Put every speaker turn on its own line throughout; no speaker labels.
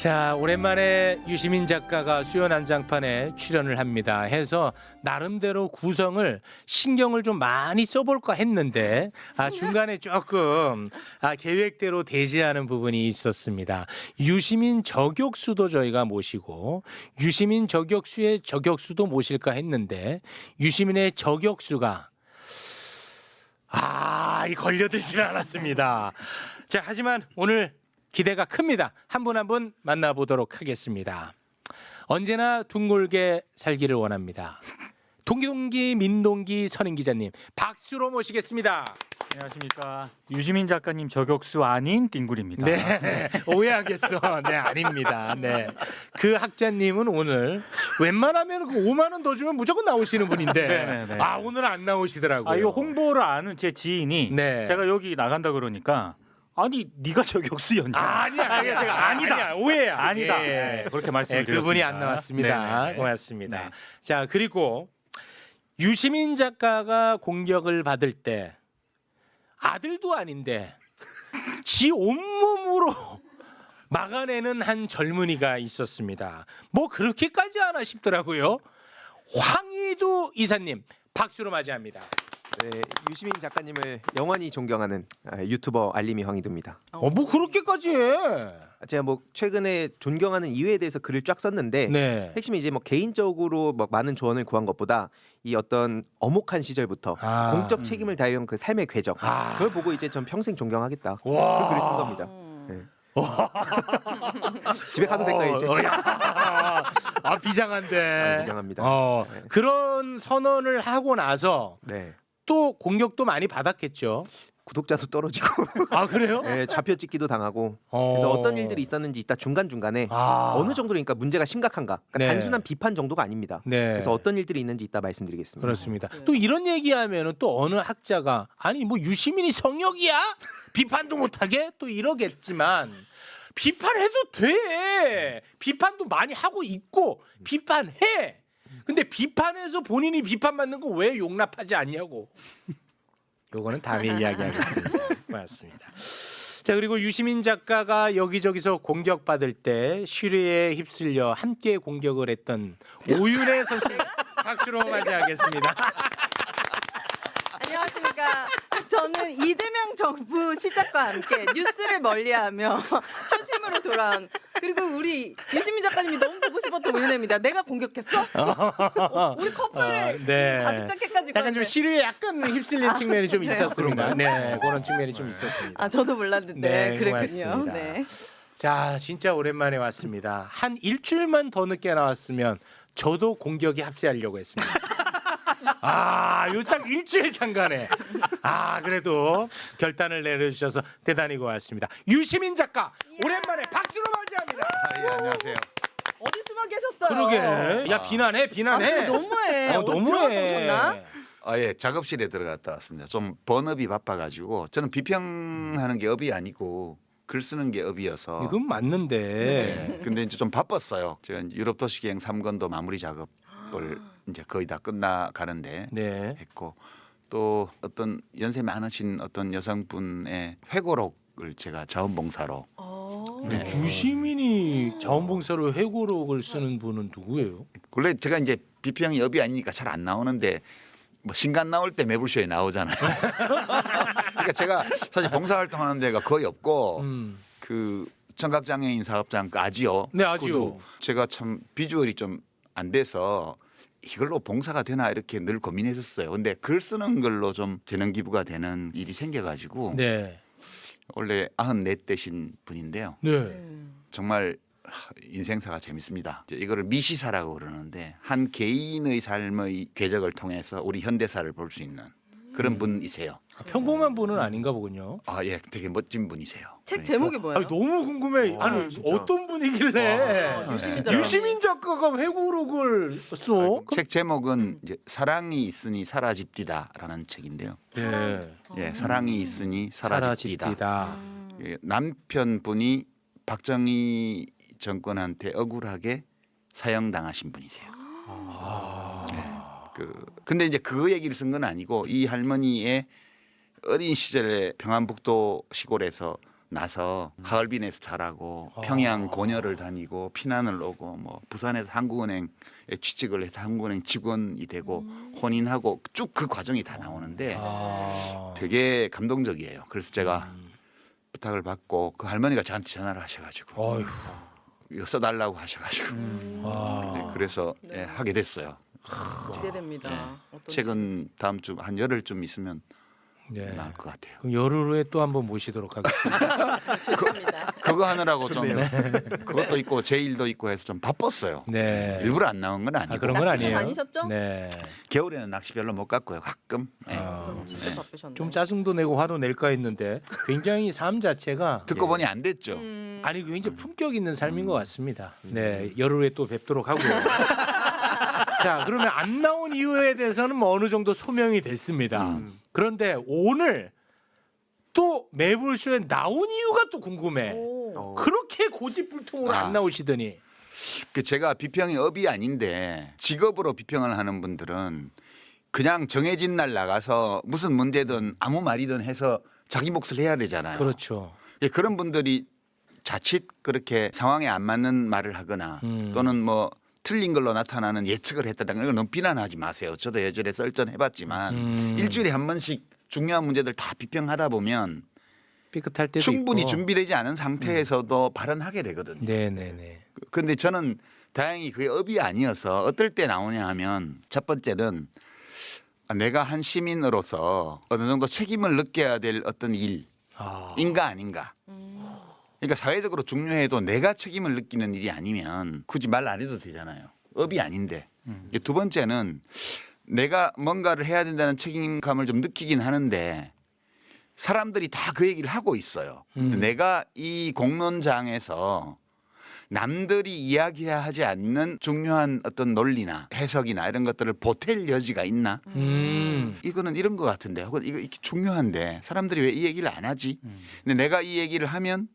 자, 오랜만에 유시민 작가가 수요 난장판에 출연을 합니다. 해서 나름대로 구성을 신경을 좀 많이 써볼까 했는데 중간에 조금 계획대로 되지 않은 부분이 있었습니다. 유시민 저격수도 저희가 모시고 유시민 저격수의 저격수도 모실까 했는데 유시민의 저격수가 걸려들지는 않았습니다. 자, 하지만 오늘 기대가 큽니다. 한 분 한 분 만나보도록 하겠습니다. 언제나 둥글게 살기를 원합니다. 동기 민동기 선임 기자님 박수로 모시겠습니다.
안녕하십니까. 유시민 작가님 저격수 아닌 띵굴입니다.
네, 오해하겠어. 네, 아닙니다. 네, 그 학자님은 오늘 웬만하면 그 5만 원 더 주면 무조건 나오시는 분인데
네네네.
오늘 안 나오시더라고요.
이 홍보를 아는 제 지인이
네.
제가 여기 나간다 그러니까 아니 네가 저격수였냐?
아니야,
제가 아니다.
아니야, 오해야.
아니다.
예.
네, 그렇게 말씀드렸습니다.
그분이 안 나왔습니다.
네네네.
고맙습니다.
네.
자, 그리고 유시민 작가가 공격을 받을 때 아들도 아닌데 지 온몸으로 막아내는 한 젊은이가 있었습니다. 뭐 그렇게까지 하나 싶더라고요. 황희두 이사님 박수로 맞이합니다.
네, 유시민 작가님을 영원히 존경하는 유튜버 알림이 황희두입니다.
뭐 그렇게까지 해?
제가 뭐 최근에 존경하는 이유에 대해서 글을 쫙 썼는데
네.
핵심이 이제 뭐 개인적으로 뭐 많은 조언을 구한 것보다 이 어떤 엄혹한 시절부터 공적 책임을 다해온 그 삶의 궤적 그걸 보고 이제 전 평생 존경하겠다. 그런 글을 쓴 겁니다. 네. 집에 가도 될까요 이제?
비장한데.
비장합니다. 네.
그런 선언을 하고 나서
네.
또 공격도 많이 받았겠죠.
구독자도 떨어지고
그래요?
네, 좌표 찍기도 당하고 그래서 어떤 일들이 있었는지 이따 중간중간에 어느 정도니까 문제가 심각한가 그러니까
네.
단순한 비판 정도가 아닙니다.
네.
그래서 어떤 일들이 있는지 이따 말씀드리겠습니다.
그렇습니다. 또 이런 얘기하면은 또 어느 학자가 아니 뭐 유시민이 성역이야? 비판도 못하게 또 이러겠지만 비판해도 돼. 비판도 많이 하고 있고 비판해. 근데 비판해서 본인이 비판받는 거 왜 용납하지 않냐고. 요거는 다음에 이야기하겠습니다. 고맙습니다. 자, 그리고 유시민 작가가 여기저기서 공격받을 때 시류에 휩쓸려 함께 공격을 했던 오윤혜 선생님 박수로 맞이하겠습니다.
안녕하십니까. 저는 이재명 정부 시작과 함께 뉴스를 멀리하며 초심으로 돌아온 그리고 우리 유시민 작가님이 너무 보고 싶었던 오윤혜입니다. 내가 공격했어? 우리 커플을 지금 가죽 자켓까지
약간 좀 시류에 약간 휩쓸린 측면이 좀
네.
있었습니다. 네, 그런 측면이 좀 있었습니다.
저도 몰랐는데
네,
그랬군요.
고맙습니다.
네.
자, 진짜 오랜만에 왔습니다. 한 일주일만 더 늦게 나왔으면 저도 공격에 합세하려고 했습니다. 요 딱 일주일 상간에 그래도 결단을 내려주셔서 대단히 고맙습니다. 유시민 작가 오랜만에 박수로 맞이합니다.
안녕하세요.
어디 숨어 계셨어요?
그러게. 야, 비난해.
너무해.
너무해.
예, 작업실에 들어갔다 왔습니다. 좀 번업이 바빠가지고 저는 비평하는 게 업이 아니고 글 쓰는 게 업이어서.
이건 맞는데.
근데 이제 좀 바빴어요. 제가 유럽 도시계획 3권도 마무리 작업을 이제 거의 다 끝나가는데
네.
했고 또 어떤 연세 많으신 어떤 여성분의 회고록을 제가 자원봉사로.
네. 유시민이 자원봉사로 회고록을 쓰는 분은 누구예요?
원래 제가 이제 비평이 업이 아니니까 잘 안 나오는데 뭐 신간 나올 때 매불쇼에 나오잖아요. 그러니까 제가 사실 봉사활동하는 데가 거의 없고 그 청각장애인 사업장 그 아지오.
네, 아지오.
구두. 제가 참 비주얼이 좀 안 돼서 이걸로 봉사가 되나 이렇게 늘 고민했었어요. 근데 글 쓰는 걸로 좀 재능 기부가 되는 일이 생겨가지고
네.
원래 94 되신 분인데요.
네.
정말 인생사가 재밌습니다. 이거를 미시사라고 그러는데 한 개인의 삶의 궤적을 통해서 우리 현대사를 볼 수 있는 그런 분이세요.
평범한 분은 아닌가 보군요.
예, 되게 멋진 분이세요.
책
그러니까.
제목이 뭐예요?
너무 궁금해.
진짜.
어떤 분이길래 유시민 작가가 회고록을 써?
책 제목은 이제 사랑이 있으니 사라집디다라는 책인데요.
네.
예, 사랑이 있으니 사라집디다.
사라집디다.
예, 남편분이 박정희 정권한테 억울하게 사형당하신 분이세요. 근데 이제 그 얘기를 쓴 건 아니고 이 할머니의 어린 시절에 평안북도 시골에서 나서 하얼빈에서 자라고 평양 고녀를 다니고 피난을 오고 뭐 부산에서 한국은행에 취직을 해서 한국은행 직원이 되고 혼인하고 쭉 그 과정이 다 나오는데 되게 감동적이에요. 그래서 제가 부탁을 받고 그 할머니가 저한테 전화를 하셔가지고
어휴.
이거 써달라고 하셔가지고 네, 그래서 예, 하게 됐어요.
기대됩니다. 어떤
책은 다음 주 한 열흘쯤 있으면
네.
나올 것 같아요.
그럼 열흘 후에 또 한번 모시도록 하겠습니다.
좋습니다.
그거 하느라고 좀 그것도 있고 제 일도 있고 해서 좀 바빴어요.
네.
일부러 안 나온 건 아니고
그런 건
낚시는
아니에요.
다니셨죠?
네.
겨울에는 낚시 별로 못 갔고요. 가끔. 예.
그럼 진짜 바쁘셨네.
좀 짜증도 내고 화도 낼까 했는데 굉장히 삶 자체가
듣고 보니 안 됐죠.
아니 굉장히 품격 있는 삶인 것 같습니다. 네, 열흘 후에 또 뵙도록 하고요. 자, 그러면 안 나온 이유에 대해서는 뭐 어느 정도 소명이 됐습니다. 그런데 오늘 또 매불쇼에 나온 이유가 또 궁금해.
오.
그렇게 고집불통으로
아.
안 나오시더니.
그 제가 비평이 업이 아닌데 직업으로 비평을 하는 분들은 그냥 정해진 날 나가서 무슨 문제든 아무 말이든 해서 자기 몫을 해야 되잖아요.
그렇죠.
예, 그런 분들이 자칫 그렇게 상황에 안 맞는 말을 하거나 또는 뭐 틀린 걸로 나타나는 예측을 했다는 걸 너무 비난하지 마세요. 저도 예전에 썰전해봤지만 일주일에 한 번씩 중요한 문제들 다 비평하다 보면
삐끗할 때도
충분히
있고.
준비되지 않은 상태에서도 발언하게 되거든요.
네네네.
근데 저는 다행히 그게 업이 아니어서 어떨 때 나오냐 하면 첫 번째는 내가 한 시민으로서 어느 정도 책임을 느껴야 될 어떤 일인가 아닌가. 그러니까 사회적으로 중요해도 내가 책임을 느끼는 일이 아니면 굳이 말 안 해도 되잖아요. 업이 아닌데. 두 번째는 내가 뭔가를 해야 된다는 책임감을 좀 느끼긴 하는데 사람들이 다 그 얘기를 하고 있어요. 내가 이 공론장에서 남들이 이야기하지 않는 중요한 어떤 논리나 해석이나 이런 것들을 보탤 여지가 있나? 이거는 이런 것 같은데, 혹은 이거 이렇게 중요한데 사람들이 왜 이 얘기를 안 하지? 근데 내가 이 얘기를 하면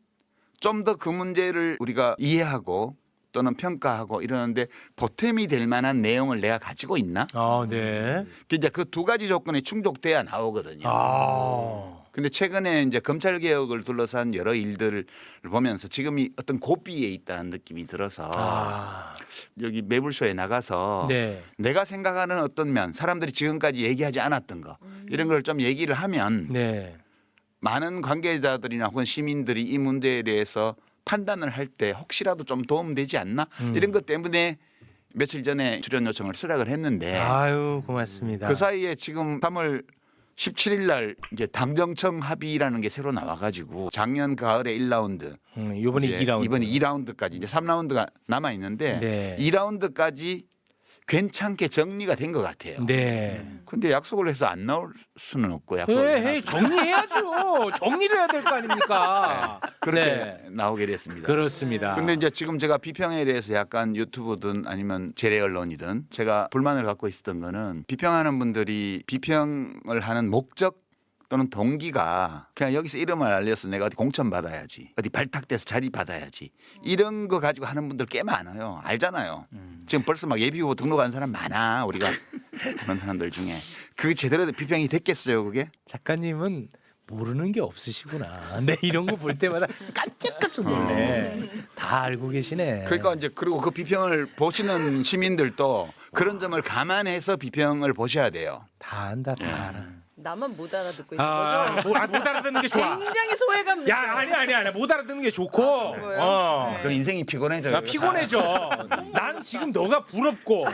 좀 더 그 문제를 우리가 이해하고 또는 평가하고 이러는데 보탬이 될 만한 내용을 내가 가지고 있나?
아, 네.
이제 그 두 가지 조건이 충족돼야 나오거든요.
아.
근데 최근에 이제 검찰 개혁을 둘러싼 여러 일들을 보면서 지금이 어떤 고비에 있다는 느낌이 들어서 여기 매불쇼에 나가서
네.
내가 생각하는 어떤 면, 사람들이 지금까지 얘기하지 않았던 거 이런 걸 좀 얘기를 하면
네.
많은 관계자들이나 혹은 시민들이 이 문제에 대해서 판단을 할 때 혹시라도 좀 도움되지 않나 이런 것 때문에 며칠 전에 출연 요청을 수락을 했는데
아유, 고맙습니다.
그 사이에 지금 3월 17일 날 이제 당정청 합의라는 게 새로 나와가지고 작년 가을에 1라운드,
이번에 2라운드.
이번에 2라운드까지 이제 3라운드가 남아 있는데
네.
2라운드까지 괜찮게 정리가 된 것 같아요.
네.
근데 약속을 해서 안 나올 수는 없고 약속을
에이,
해서
정리해야죠. 정리를 해야 될 거 아닙니까?
그렇게
네.
나오게 됐습니다.
그렇습니다.
근데 이제 지금 제가 비평에 대해서 약간 유튜브든 아니면 재래 언론이든 제가 불만을 갖고 있었던 거는 비평하는 분들이 비평을 하는 목적 또는 동기가 그냥 여기서 이름을 알려서 내가 어디 공천 받아야지, 어디 발탁돼서 자리 받아야지 이런 거 가지고 하는 분들 꽤 많아요. 알잖아요. 지금 벌써 막 예비 후보 등록한 사람 많아. 우리가 그런 사람들 중에 그게 제대로 비평이 됐겠어요, 그게?
작가님은 모르는 게 없으시구나. 네, 이런 거 볼 때마다 깜짝깜짝 놀래. 다 알고 계시네.
그러니까 이제 그리고 그 비평을 보시는 시민들도 그런 점을 감안해서 비평을 보셔야 돼요.
다 안다, 다 알아.
나만 못 알아듣고 있는
아,
거죠?
못 알아듣는 게 좋아.
굉장히 소외감 느껴요.
야, 아니야. 못 알아듣는 게 좋고.
그거요? 네.
그럼 인생이 피곤해져요.
나 피곤해져. 난 지금 너가 부럽고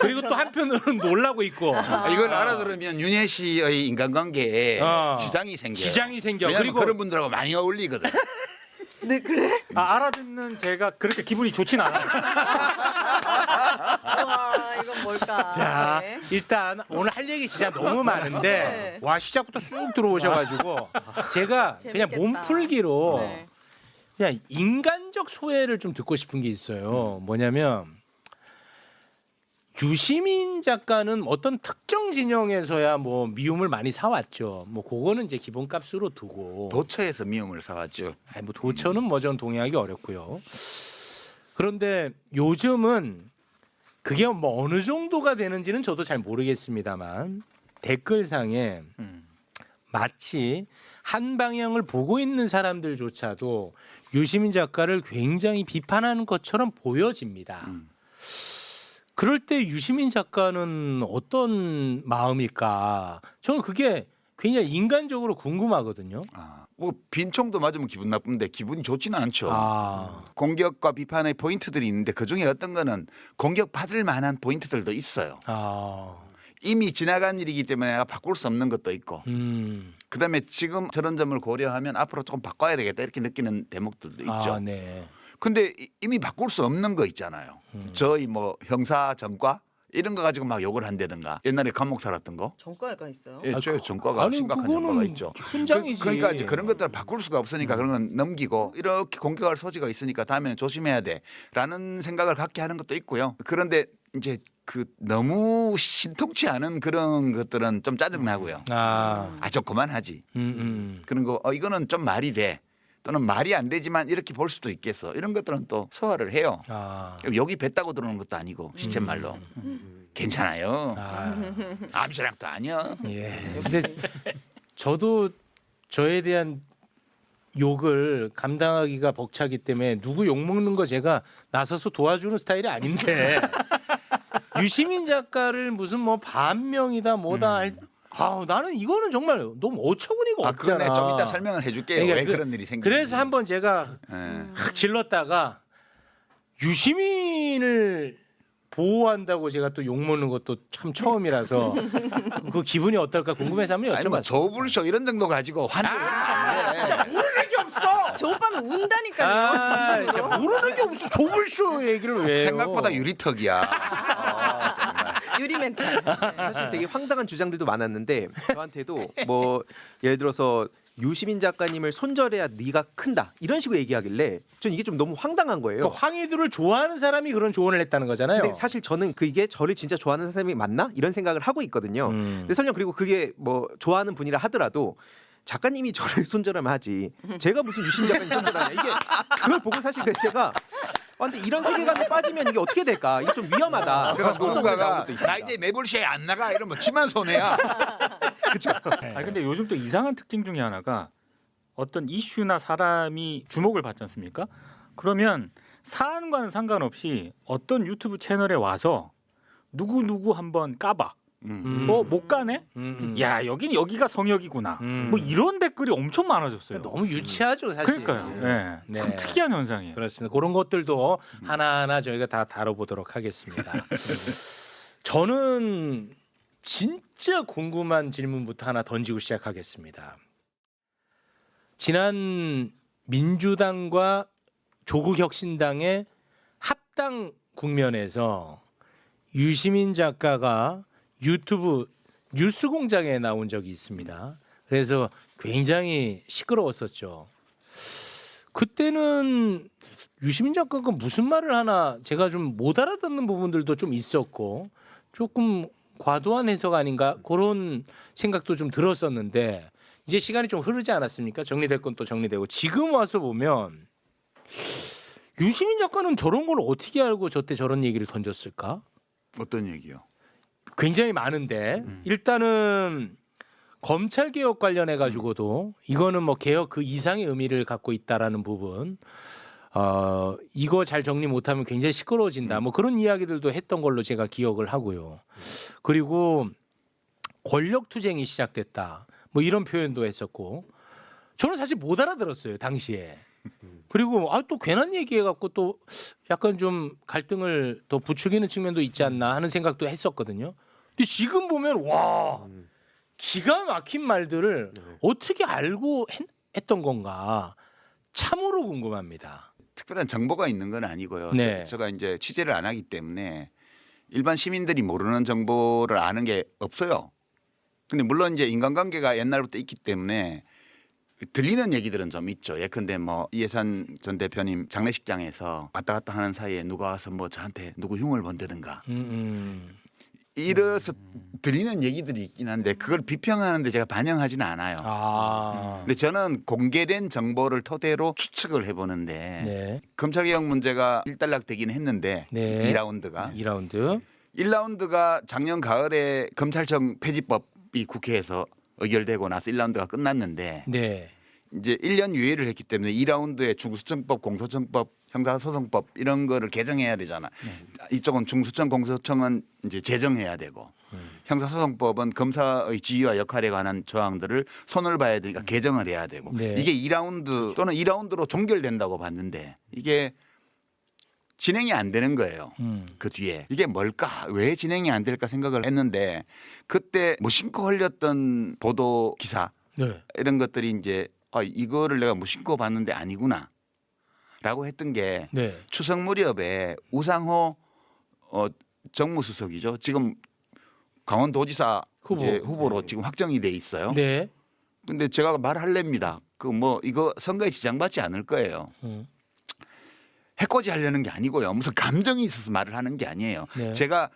그리고 또 한편으로는 놀라고 있고.
이걸 알아들으면 윤혜 씨의 인간관계에 지장이 생겨요.
지장이 생겨.
왜냐면
그리고
그런 분들하고 많이 어울리거든.
네, 그래?
알아듣는 제가 그렇게 기분이 좋진 않아요.
와, 이건 뭘까?
자,
네.
일단 오늘 할 얘기 진짜 너무 많은데
네.
와 시작부터 쑥 들어오셔가지고 제가 그냥
재밌겠다.
몸풀기로
네.
그냥 인간적 소회를 좀 듣고 싶은 게 있어요. 뭐냐면 유시민 작가는 어떤 특정 진영에서야 뭐 미움을 많이 사왔죠. 뭐 그거는 이제 기본값으로 두고
도처에서 미움을 사왔죠.
아니, 뭐 도처는 뭐 전 동의하기 어렵고요. 그런데 요즘은 그게 뭐 어느 정도가 되는지는 저도 잘 모르겠습니다만 댓글상에 마치 한 방향을 보고 있는 사람들조차도 유시민 작가를 굉장히 비판하는 것처럼 보여집니다. 그럴 때 유시민 작가는 어떤 마음일까? 저는 그게 굉장히 인간적으로 궁금하거든요.
뭐 빈총도 맞으면 기분 나쁜데 기분이 좋지는 않죠.
아,
공격과 비판의 포인트들이 있는데 그중에 어떤 거는 공격받을 만한 포인트들도 있어요.
아,
이미 지나간 일이기 때문에 내가 바꿀 수 없는 것도 있고 그다음에 지금 저런 점을 고려하면 앞으로 조금 바꿔야 되겠다 이렇게 느끼는 대목들도 있죠.
아, 네.
근데 이미 바꿀 수 없는 거 있잖아요. 저희 뭐 형사 전과 이런 거 가지고 막 욕을 한다든가 옛날에 감옥 살았던 거.
전과가 있어요.
예, 저 전과가
아니,
심각한
그거는
전과가 있죠.
훈장이지.
그러니까 이제 그런 것들을 바꿀 수가 없으니까 그런 건 넘기고 이렇게 공격할 소지가 있으니까 다음에는 조심해야 돼라는 생각을 갖게 하는 것도 있고요. 그런데 이제 그 너무 신통치 않은 그런 것들은 좀 짜증 나고요. 좀 그만하지. 그런 거 이거는 좀 말이 돼. 또는 말이 안 되지만 이렇게 볼 수도 있겠어. 이런 것들은 또 소화를 해요. 여기 뱉다고 들어오는 것도 아니고 시쳇말로 괜찮아요. 암시락도 아니야.
예. 근데 저도 저에 대한 욕을 감당하기가 벅차기 때문에 누구 욕 먹는 거 제가 나서서 도와주는 스타일이 아닌데 유시민 작가를 무슨 뭐 반명이다 뭐다 나는 이거는 정말 너무 어처구니가 없잖아.
그거는 좀 이따 설명을 해줄게요.
그러니까
왜 그런 일이 생기는지.
그래서 한번 제가 확 질렀다가 유시민을 보호한다고 제가 또 욕먹는 것도 참 처음이라서 그 기분이 어떨까 궁금해서 한번
아니 뭐
여쭤봤어요.
조불쇼 이런 정도 가지고 화내면 안 돼.
진짜 모르는 게 없어.
저 오빠는 운다니까요.
진짜
진심으로.
모르는 게 없어. 조불쇼 얘기를 왜 해요?
생각보다 유리턱이야. 정말.
유리 멘탈.
사실 되게 황당한 주장들도 많았는데 저한테도 뭐 예를 들어서 유시민 작가님을 손절해야 네가 큰다 이런 식으로 얘기하길래 전 이게 좀 너무 황당한 거예요.
그러니까 황희두를 좋아하는 사람이 그런 조언을 했다는 거잖아요.
근데 사실 저는 그게 저를 진짜 좋아하는 사람이 맞나 이런 생각을 하고 있거든요. 근데 설령 그리고 그게 뭐 좋아하는 분이라 하더라도 작가님이 저를 손절하면 하지 제가 무슨 유시민 작가님 손절하냐 이게 그걸 보고 사실 그래서 제가 근데 이런 세계관에 빠지면 이게 어떻게 될까 이게 좀 위험하다.
그래서
그런
누군가가
나온 것도 있습니다.
나 이제 매불쇼에 안 나가 이러면 치만 손해야.
그렇죠.
근데 요즘 또 이상한 특징 중에 하나가 어떤 이슈나 사람이 주목을 받지 않습니까? 그러면 사안과는 상관없이 어떤 유튜브 채널에 와서 누구 한번 까봐. 못 가네? 야 여긴 여기가 성역이구나. 뭐 이런 댓글이 엄청 많아졌어요.
너무 유치하죠 사실.
그러니까요.
네.
참 특이한 현상이에요.
그렇습니다. 그런 것들도 하나하나 저희가 다 다뤄보도록 하겠습니다. 저는 진짜 궁금한 질문부터 하나 던지고 시작하겠습니다. 지난 민주당과 조국혁신당의 합당 국면에서 유시민 작가가 유튜브 뉴스공장에 나온 적이 있습니다. 그래서 굉장히 시끄러웠었죠. 그때는 유시민 작가가 무슨 말을 하나 제가 좀 못 알아듣는 부분들도 좀 있었고 조금 과도한 해석 아닌가 그런 생각도 좀 들었었는데 이제 시간이 좀 흐르지 않았습니까? 정리될 건 또 정리되고 지금 와서 보면 유시민 작가는 저런 걸 어떻게 알고 저때 저런 얘기를 던졌을까?
어떤 얘기요?
굉장히 많은데 일단은 검찰 개혁 관련해 가지고도 이거는 뭐 개혁 그 이상의 의미를 갖고 있다라는 부분 이거 잘 정리 못하면 굉장히 시끄러워진다 뭐 그런 이야기들도 했던 걸로 제가 기억을 하고요. 그리고 권력 투쟁이 시작됐다 뭐 이런 표현도 했었고 저는 사실 못 알아들었어요 당시에. 그리고 또 괜한 얘기해갖고 또 약간 좀 갈등을 더 부추기는 측면도 있지 않나 하는 생각도 했었거든요. 근데 지금 보면 와 기가 막힌 말들을 어떻게 알고 했던 건가 참으로 궁금합니다.
특별한 정보가 있는 건 아니고요.
네.
제가 이제 취재를 안 하기 때문에 일반 시민들이 모르는 정보를 아는 게 없어요. 근데 물론 이제 인간관계가 옛날부터 있기 때문에 들리는 얘기들은 좀 있죠. 예컨대 뭐 이해산 전 대표님 장례식장에서 왔다 갔다 하는 사이에 누가 와서 뭐 저한테 누구 흉을 본다든가 이래서 들리는 얘기들이 있긴 한데 그걸 비평하는데 제가 반영하지는 않아요. 근데 저는 공개된 정보를 토대로 추측을 해보는데
네.
검찰개혁 문제가 일단락되긴 했는데
네.
2라운드가 작년 가을에 검찰청 폐지법이 국회에서 의결되고 나서 1라운드가 끝났는데
네.
이제 1년 유예를 했기 때문에 2라운드에 중수청법, 공소청법, 형사소송법 이런 거를 개정해야 되잖아. 이쪽은 중수청, 공소청은 이제 제정해야 되고 형사소송법은 검사의 지위와 역할에 관한 조항들을 손을 봐야 되니까 개정을 해야 되고
네.
이게 2라운드 또는 2라운드로 종결된다고 봤는데 이게 진행이 안 되는 거예요. 그 뒤에 이게 뭘까? 왜 진행이 안 될까 생각을 했는데 그때 무심코 흘렸던 보도 기사
네.
이런 것들이 이제 이거를 내가 무심코 봤는데 아니구나 라고 했던 게
네.
추석 무렵에 우상호 정무수석이죠. 지금 강원도지사 후보로 지금 확정이 돼 있어요.
네.
근데 제가 말할랍니다. 그 뭐 이거 선거에 지장받지 않을 거예요. 해코지 하려는 게 아니고요. 무슨 감정이 있어서 말을 하는 게 아니에요.
네.
제가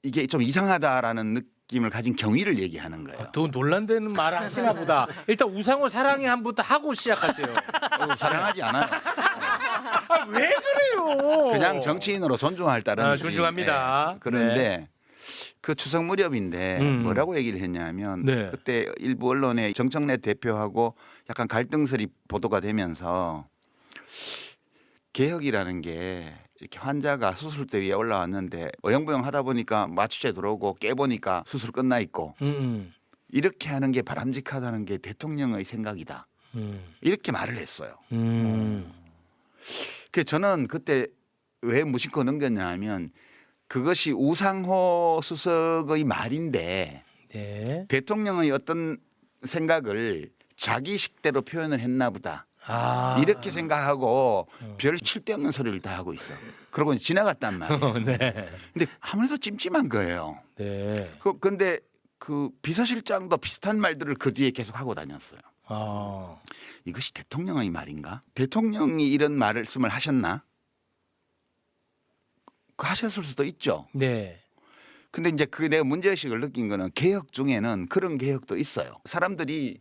이게 좀 이상하다라는 느낌을 가진 경위를 얘기하는 거예요.
또 논란되는 말을 하시나 보다. 일단 우상호 사랑해 한부터 하고 시작하세요.
사랑하지 않아요.
아, 왜 그래요?
그냥 정치인으로 존중할 따른
존중합니다.
그런데 그 추석 무렵인데 뭐라고 얘기를 했냐면
네.
그때 일부 언론에 정청래 대표하고 약간 갈등설이 보도가 되면서 개혁이라는 게 이렇게 환자가 수술대 위에 올라왔는데 어영부영 하다 보니까 마취제 들어오고 깨보니까 수술 끝나 있고 이렇게 하는 게 바람직하다는 게 대통령의 생각이다. 이렇게 말을 했어요. 그래서 저는 그때 왜 무심코 넘겼냐 하면 그것이 우상호 수석의 말인데
네.
대통령의 어떤 생각을 자기 식대로 표현을 했나 보다.
아.
이렇게 생각하고 별 칠데없는 소리를 다 하고 있어. 그러고 지나갔단 말이에요.
네.
근데 아무래도 찜찜한 거예요.
네.
근데 그 비서실장도 비슷한 말들을 그 뒤에 계속 하고 다녔어요.
아.
이것이 대통령의 말인가? 대통령이 이런 말씀을 하셨나? 하셨을 수도 있죠.
네.
근데 이제 그 내가 문제의식을 느낀 거는 개혁 중에는 그런 개혁도 있어요. 사람들이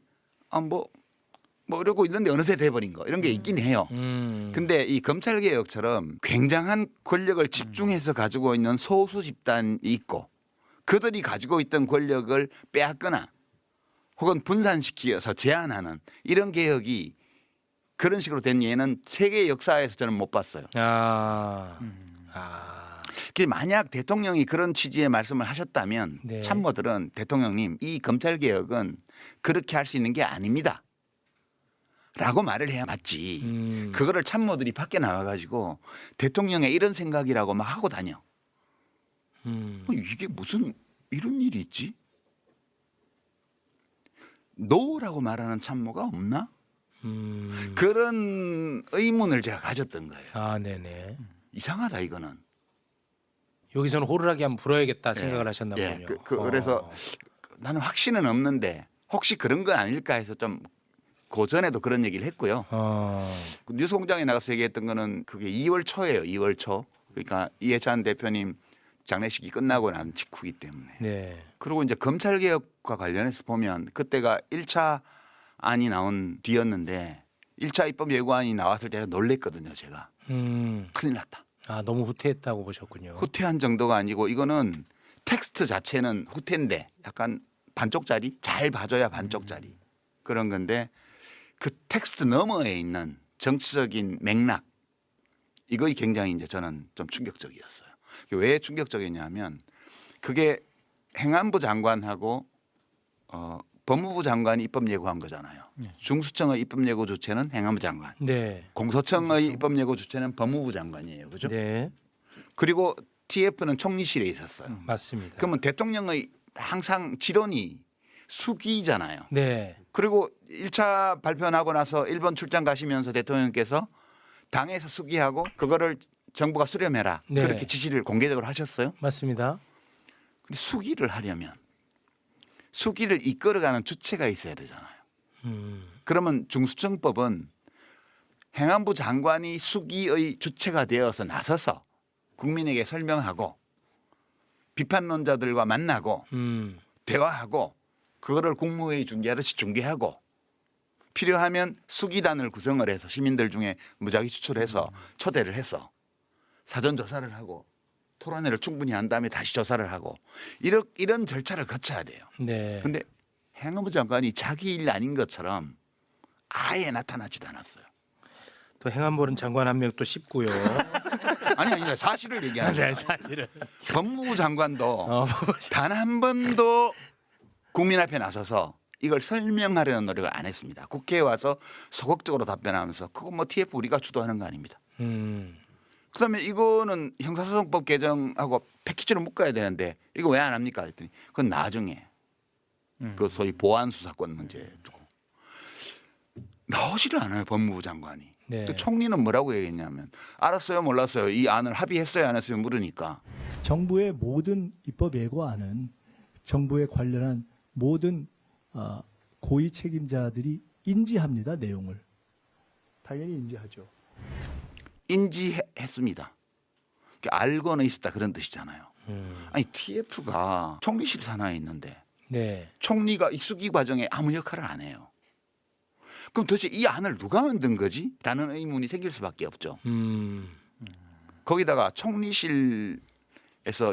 뭐 이러고 있는데 어느새 돼버린 거 이런 게 있긴 해요. 근데 이 검찰 개혁처럼 굉장한 권력을 집중해서 가지고 있는 소수 집단이 있고 그들이 가지고 있던 권력을 빼앗거나 혹은 분산시켜서 제한하는 이런 개혁이 그런 식으로 된 예는 세계 역사에서 저는 못 봤어요.
아.
만약 대통령이 그런 취지의 말씀을 하셨다면
네.
참모들은 대통령님 이 검찰 개혁은 그렇게 할 수 있는 게 아닙니다. 라고 말을 해야 맞지. 그거를 참모들이 밖에 나와가지고 대통령의 이런 생각이라고 막 하고 다녀. 이게 무슨 이런 일이 있지? 노라고 말하는 참모가 없나? 그런 의문을 제가 가졌던 거예요.
아, 네네.
이상하다 이거는.
여기서는 호루라기 한번 불어야겠다 생각을
예.
하셨나
예.
보군요.
그래서 나는 확신은 없는데 혹시 그런 건 아닐까 해서 좀 고전에도 그런 얘기를 했고요. 그 뉴스공장에 나가서 얘기했던 거는 그게 2월 초예요. 2월 초. 그러니까 이해찬 대표님 장례식이 끝나고 난 직후이기 때문에.
네.
그리고 이제 검찰 개혁과 관련해서 보면 그때가 1차 안이 나온 뒤였는데 1차 입법 예고안이 나왔을 때 놀랬거든요. 제가. 큰일 났다.
아, 너무 후퇴했다고 보셨군요.
후퇴한 정도가 아니고 이거는 텍스트 자체는 후퇴인데 약간 반쪽짜리 잘 봐줘야 반쪽짜리 그런 건데 그 텍스트 너머에 있는 정치적인 맥락 이거이 굉장히 이제 저는 좀 충격적이었어요. 왜 충격적이냐면 그게 행안부 장관하고 법무부 장관이 입법 예고한 거잖아요. 중수청의 입법 예고 주체는 행안부 장관,
네.
공소청의 입법 예고 주체는 법무부 장관이에요, 그죠?
네.
그리고 TF는 총리실에 있었어요.
맞습니다.
그러면 대통령의 항상 지론이 수기잖아요.
네.
그리고 1차 발표 나고 나서 일본 출장 가시면서 대통령께서 당에서 수기하고 그거를 정부가 수렴해라.
네.
그렇게 지시를 공개적으로 하셨어요.
맞습니다.
근데 수기를 하려면 수기를 이끌어가는 주체가 있어야 되잖아요. 그러면 중수청법은 행안부 장관이 수기의 주체가 되어서 나서서 국민에게 설명하고 비판론자들과 만나고 대화하고 그거를 국무회의 중계하듯이 중계하고 필요하면 수기단을 구성을 해서 시민들 중에 무작위 추출해서 초대를 해서 사전 조사를 하고 토론회를 충분히 한 다음에 다시 조사를 하고 이런 절차를 거쳐야 돼요.
네.
근데 행안부 장관이 자기 일 아닌 것처럼 아예 나타나지도 않았어요.
또 행안부는 장관 한 명 또 씹고요.
아니 사실을 얘기하는 거예요.
네, 사실은.
법무부 장관도
뭐,
단 한 번도 국민 앞에 나서서 이걸 설명하려는 노력을 안 했습니다. 국회에 와서 소극적으로 답변하면서 그거 뭐 TF 우리가 주도하는 거 아닙니다. 그다음에 이거는 형사소송법 개정하고 패키지로 묶어야 되는데 이거 왜 안 합니까? 그랬더니 그건 나중에 그 소위 보안 수사권 문제 두고 나오지를 않아요. 법무부 장관이.
네.
또 총리는 뭐라고 얘기했냐면 알았어요, 몰랐어요. 이 안을 합의했어요, 안 했어요 물으니까
정부의 모든 입법 예고안은 정부에 관련한 모든 고위 책임자들이 인지합니다. 내용을. 당연히 인지하죠.
인지했습니다. 알고는 있었다 그런 뜻이잖아요. 아니 TF가 총리실 산하에 있는데
네.
총리가 이 수기 과정에 아무 역할을 안 해요. 그럼 도대체 이 안을 누가 만든 거지? 라는 의문이 생길 수밖에 없죠. 거기다가 총리실에서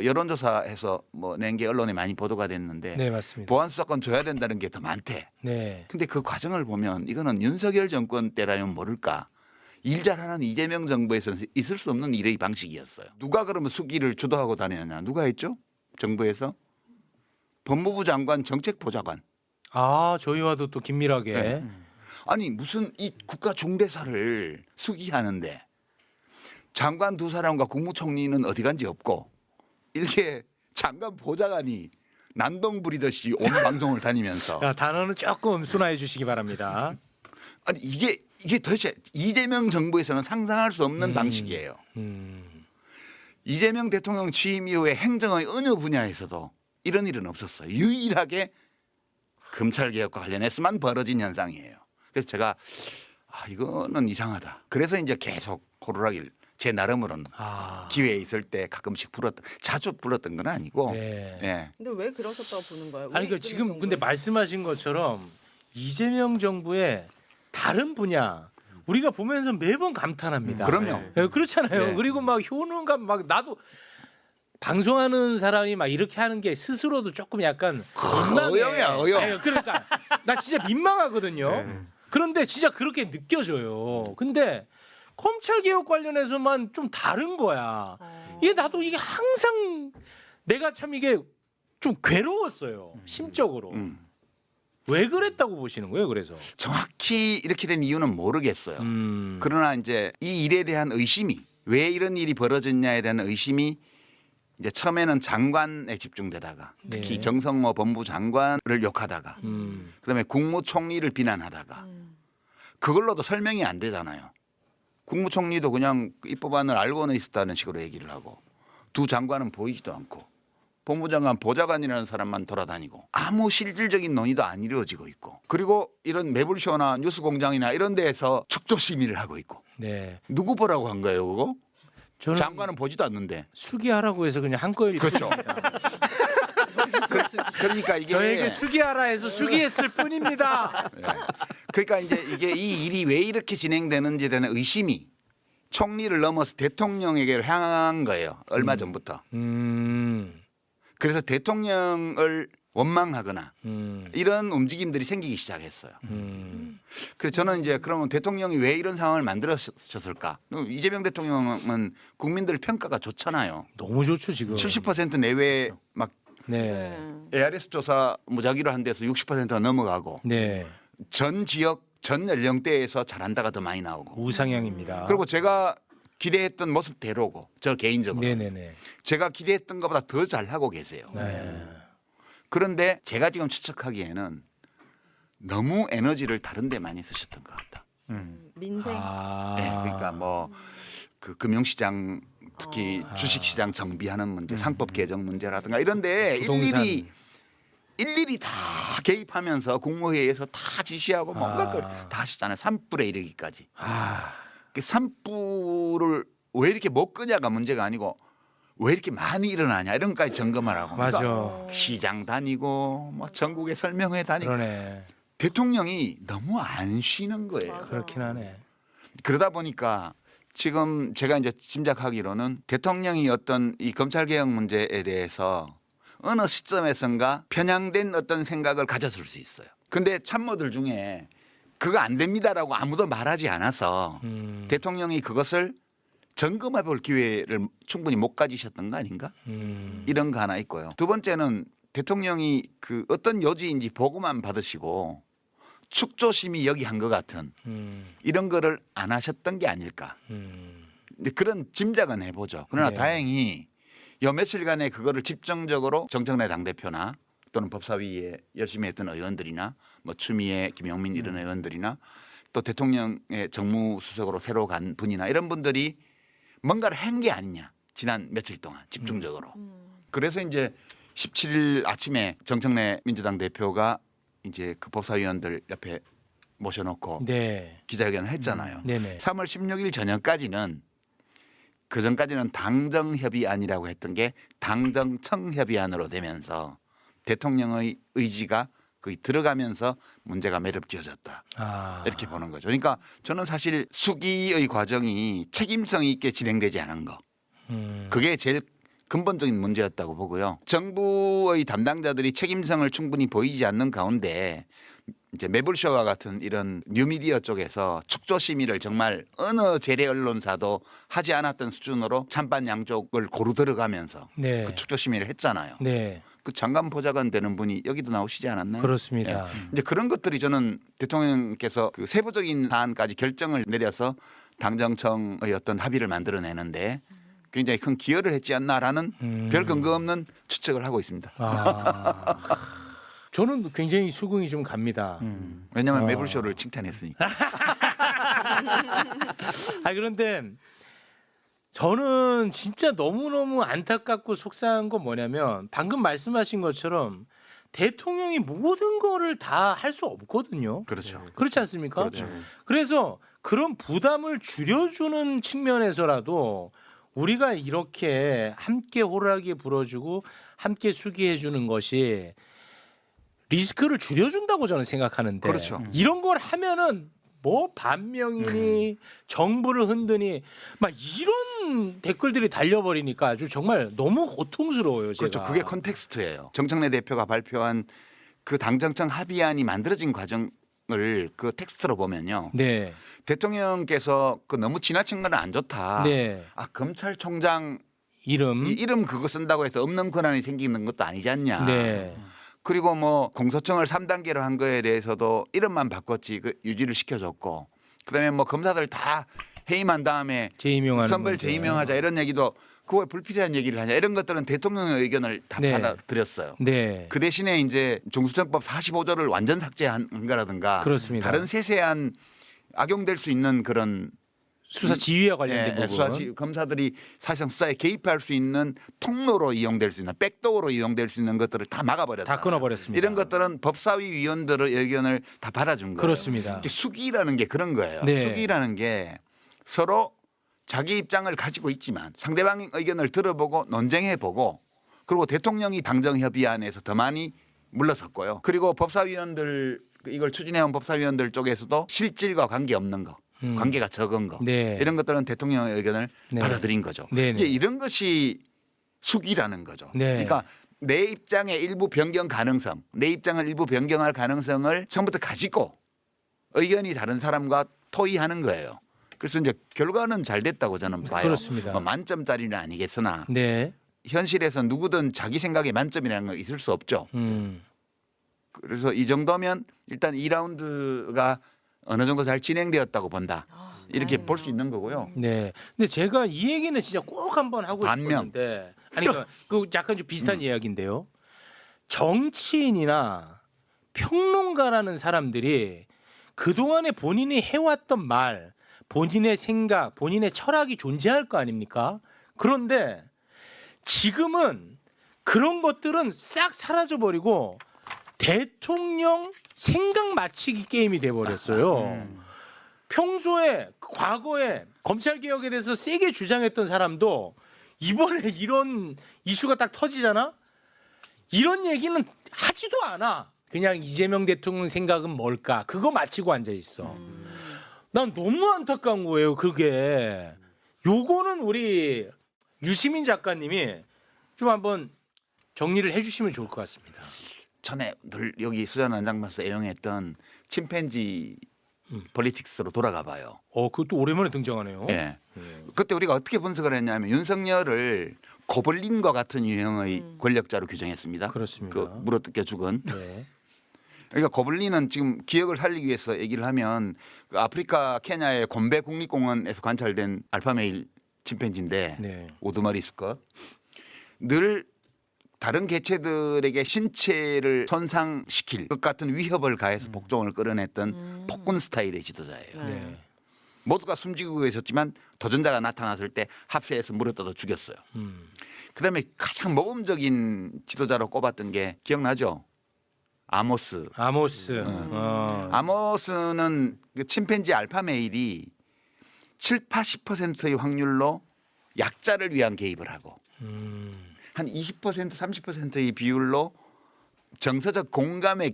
여론조사해서 뭐 낸 게 언론에 많이 보도가 됐는데
네, 맞습니다.
보안 수사권 줘야 된다는 게 더 많대.
네.
근데 그 과정을 보면 이거는 윤석열 정권 때라면 모를까. 일 잘하는 이재명 정부에서는 있을 수 없는 일의 방식이었어요. 누가 그러면 수기를 주도하고 다녔냐? 누가 했죠? 정부에서? 법무부 장관 정책보좌관.
아, 저희와도 또 긴밀하게.
네. 아니 무슨 이 국가 중대사를 수기하는데 장관 두 사람과 국무총리는 어디 간지 없고 이렇게 장관 보좌관이 난동 부리듯이 온 방송을 다니면서
자, 단어는 조금 순화해 주시기 바랍니다.
아니 이게 도대체 이재명 정부에서는 상상할 수 없는 방식이에요. 이재명 대통령 취임 이후에 행정의 어느 분야에서도 이런 일은 없었어요. 유일하게 검찰 개혁과 관련해서만 벌어진 현상이에요. 그래서 제가 이거는 이상하다. 그래서 이제 계속 호루라기를 제 나름으로는 기회 있을 때 가끔씩 자주 불렀던 건 아니고.
네.
예.
근데 왜 그러셨다고 보는 거예요?
아니 그 지금 근데 말씀하신 것처럼 이재명 정부의 다른 분야 우리가 보면서 매번 감탄합니다.
그럼요.
네, 그렇잖아요.
네.
그리고 막 효능감 막 나도 방송하는 사람이 막 이렇게 하는 게 스스로도 조금 약간 민망해.
어영.
네, 그러니까 나 진짜 민망하거든요. 그런데 진짜 그렇게 느껴져요. 근데 검찰 개혁 관련해서만 좀 다른 거야. 이게 나도 이게 항상 내가 참 이게 좀 괴로웠어요. 심적으로. 왜 그랬다고 보시는 거예요? 그래서
정확히 이렇게 된 이유는 모르겠어요. 그러나 이제 이 일에 대한 의심이 왜 이런 일이 벌어졌냐에 대한 의심이 이제 처음에는 장관에 집중되다가 특히
네.
정성모 법무부 장관을 욕하다가 그다음에 국무총리를 비난하다가 그걸로도 설명이 안 되잖아요. 국무총리도 그냥 이 법안을 알고는 있었다는 식으로 얘기를 하고 두 장관은 보이지도 않고 법무장관 보좌관이라는 사람만 돌아다니고 아무 실질적인 논의도 안 이루어지고 있고 그리고 이런 매불쇼나 뉴스공장이나 이런 데에서 축조심의를 하고 있고
네.
누구 보라고 한 거예요 그거?
저는
장관은 보지도 않는데.
수기하라고 해서 그냥 한 거일
그렇죠.
뿐입니다.
그러니까 이게
저에게 수기하라 해서 수기했을 뿐입니다.
네. 그러니까 이제 이게 이 일이 왜 이렇게 진행되는지에 대한 의심이 총리를 넘어서 대통령에게 향한 거예요. 얼마 전부터. 그래서 대통령을 원망하거나 이런 움직임들이 생기기 시작했어요. 그래서 저는 이제 그러면 대통령이 왜 이런 상황을 만들었을까? 이재명 대통령은 국민들 평가가 좋잖아요.
너무 좋죠 지금.
70% 내외 막
네.
ARS 조사 무작위로 한 데서 60%가 넘어가고
네.
전 지역 전 연령대에서 잘한다가 더 많이 나오고.
우상향입니다.
그리고 제가 기대했던 모습대로고 저 개인적으로
네네네.
제가 기대했던 것보다 더 잘하고 계세요.
네.
그런데 제가 지금 추측하기에는 너무 에너지를 다른 데 많이 쓰셨던 것 같다.
민생.
네, 그러니까 뭐 그 금융시장 특히 주식시장 정비하는 문제, 상법 개정 문제라든가 이런데
부동산.
일일이 다 개입하면서 국무회의에서 다 지시하고 뭔가 걸 다 하시잖아요. 산불에 이르기까지. 그 산불을 왜 이렇게 못 끄냐가 문제가 아니고 왜 이렇게 많이 일어나냐 이런 것까지 점검을 하고.
맞아.
그러니까 시장 다니고 뭐 전국에 설명회 다니고.
그러네.
대통령이 너무 안 쉬는 거예요.
맞아.
그렇긴 하네.
그러다 보니까 지금 제가 이제 짐작하기로는 대통령이 어떤 이 검찰 개혁 문제에 대해서 어느 시점에선가 편향된 어떤 생각을 가졌을 수 있어요. 근데 참모들 중에 그거 안 됩니다라고 아무도 말하지 않아서 대통령이 그것을 점검해 볼 기회를 충분히 못 가지셨던 거 아닌가? 이런 거 하나 있고요. 두 번째는 대통령이 그 어떤 요지인지 보고만 받으시고 축조심이 여기 한 것 같은 이런 거를 안 하셨던 게 아닐까. 근데 그런 짐작은 해보죠. 그러나
네.
다행히 요 며칠간에 그거를 집중적으로 정청래 당대표나 또는 법사위에 열심히 했던 의원들이나 뭐 추미애, 김용민 이런 의원들이나 또 대통령의 정무수석으로 새로 간 분이나 이런 분들이 뭔가를 한 게 아니냐. 지난 며칠 동안 집중적으로. 그래서 이제 17일 아침에 정청래 민주당 대표가 이제 그 법사위원들 옆에 모셔놓고
네.
기자회견을 했잖아요.
네네.
3월 16일 저녁까지는 그 전까지는 당정협의안이라고 했던 게 당정청협의안으로 되면서 대통령의 의지가 거의 들어가면서 문제가 매듭지어졌다.
아.
이렇게 보는 거죠. 그러니까 저는 사실 수기의 과정이 책임성 있게 진행되지 않은 거. 그게 제일 근본적인 문제였다고 보고요. 정부의 담당자들이 책임성을 충분히 보이지 않는 가운데 이제 매불쇼와 같은 이런 뉴미디어 쪽에서 축조 심의를 정말 어느 재래 언론사도 하지 않았던 수준으로 찬반 양쪽을 고루 들어가면서
네.
그 축조 심의를 했잖아요.
네.
그 장관 보좌관 되는 분이 여기도 나오시지 않았나요?
그렇습니다.
이제 그런 것들이 저는 대통령께서 그 세부적인 사안까지 결정을 내려서 당정청의 어떤 합의를 만들어내는데 굉장히 큰 기여를 했지 않나라는 별 근거 없는 추측을 하고 있습니다.
아. 저는 굉장히 수긍이 좀 갑니다.
왜냐하면
아.
매불쇼를 칭찬했으니까.
아 그런데 저는 진짜 너무너무 안타깝고 속상한 건 뭐냐면 방금 말씀하신 것처럼 대통령이 모든 거를 다 할 수 없거든요.
그렇죠.
그렇지 않습니까?
그렇죠.
그래서 그런 부담을 줄여주는 측면에서라도 우리가 이렇게 함께 호루라기 불어주고 함께 수기해주는 것이 리스크를 줄여준다고 저는 생각하는데
그렇죠.
이런 걸 하면은 뭐 반명이니 정부를 흔드니 막 이런 댓글들이 달려버리니까 아주 정말 너무 고통스러워요. 제가.
그렇죠. 그게 컨텍스트예요. 정청래 대표가 발표한 그 당정청 합의안이 만들어진 과정을 그 텍스트로 보면요.
네,
대통령께서 그 너무 지나친 건 안 좋다.
네
아 검찰총장
이름,
이름 그거 쓴다고 해서 없는 권한이 생기는 것도 아니지 않냐.
네,
그리고 뭐 공소청을 3단계로 한 거에 대해서도 이름만 바꿨지 그 유지를 시켜줬고 그다음에 뭐 검사들 다 해임한 다음에
재임용하는
선별
문제.
재임용하자 이런 얘기도 그거 왜 불필요한 얘기를 하냐 이런 것들은 대통령의 의견을 다
네.
받아들였어요.
네,
그 대신에 이제 중수청법 45조를 완전 삭제한 거라든가
그렇습니다.
다른 세세한 악용될 수 있는 그런
수사 지휘와 관련된 부분.
수사지 검사들이 사실상 수사에 개입할 수 있는 통로로 이용될 수 있는 백도어로 이용될 수 있는 것들을 다 막아버렸다.
다 끊어버렸습니다.
이런 것들은 법사위 위원들의 의견을 다 받아준 거예요.
그렇습니다.
이게 수기라는 게 그런 거예요.
네.
수기라는 게 서로 자기 입장을 가지고 있지만 상대방의 의견을 들어보고 논쟁해보고 그리고 대통령이 당정협의안에서 더 많이 물러섰고요. 그리고 법사위원들 이걸 추진해온 법사위원들 쪽에서도 실질과 관계없는 거. 관계가 적은 거
네.
이런 것들은 대통령의 의견을
네.
받아들인 거죠.
네네.
이제 이런 것이 수기라는 거죠.
네.
그러니까 내 입장의 일부 변경 가능성, 내 입장을 일부 변경할 가능성을 처음부터 가지고 의견이 다른 사람과 토의하는 거예요. 그래서 이제 결과는 잘 됐다고 저는 봐요.
그렇습니다.
뭐 만점짜리는 아니겠으나
네,
현실에서 누구든 자기 생각에 만점이라는 건 있을 수 없죠. 그래서 이 정도면 일단 2라운드가 어느 정도 잘 진행되었다고 본다. 이렇게 볼 수 있는 거고요.
네. 근데 제가 이 얘기는 진짜 꼭 한번 하고
반면.
싶었는데, 아니 그 약간 좀 비슷한 이야기인데요. 정치인이나 평론가라는 사람들이 그 동안에 본인이 해왔던 말, 본인의 생각, 본인의 철학이 존재할 거 아닙니까? 그런데 지금은 그런 것들은 싹 사라져 버리고 대통령 생각 맞히기 게임이 돼 버렸어요. 평소에 과거에 검찰 개혁에 대해서 세게 주장했던 사람도 이번에 이런 이슈가 딱 터지잖아. 이런 얘기는 하지도 않아. 그냥 이재명 대통령 생각은 뭘까? 그거 맞히고 앉아 있어. 난 너무 안타까운 거예요. 그게. 요거는 우리 유시민 작가님이 좀 한번 정리를 해주시면 좋을 것 같습니다.
전에 늘 여기 수잔 원장님께서 애용했던 침팬지 폴리틱스로 돌아가 봐요.
그것도 오랜만에 등장하네요.
예. 그때 우리가 어떻게 분석을 했냐면 윤석열을 고블린과 같은 유형의 권력자로 규정했습니다.
그렇습니다.
그 물어뜯겨 죽은.
네.
그러니까 고블린은 지금 기억을 살리기 위해서 얘기를 하면 그 아프리카 케냐의 곰베 국립공원에서 관찰된 알파메일 침팬지인데
네.
우두머리 수컷 늘 다른 개체들에게 신체를 손상시킬 것 같은 위협을 가해서 복종을 끌어냈던 폭군 스타일의 지도자예요.
네.
모두가 숨지고 있었지만 도전자가 나타났을 때 합세해서 물어뜯어 죽였어요. 그다음에 가장 모범적인 지도자로 꼽았던 게 기억나죠? 아모스.
아모스.
아모스는 그 침팬지 알파메일이 70~80%의 확률로 약자를 위한 개입을 하고 한 20% 30%의 비율로 정서적 공감에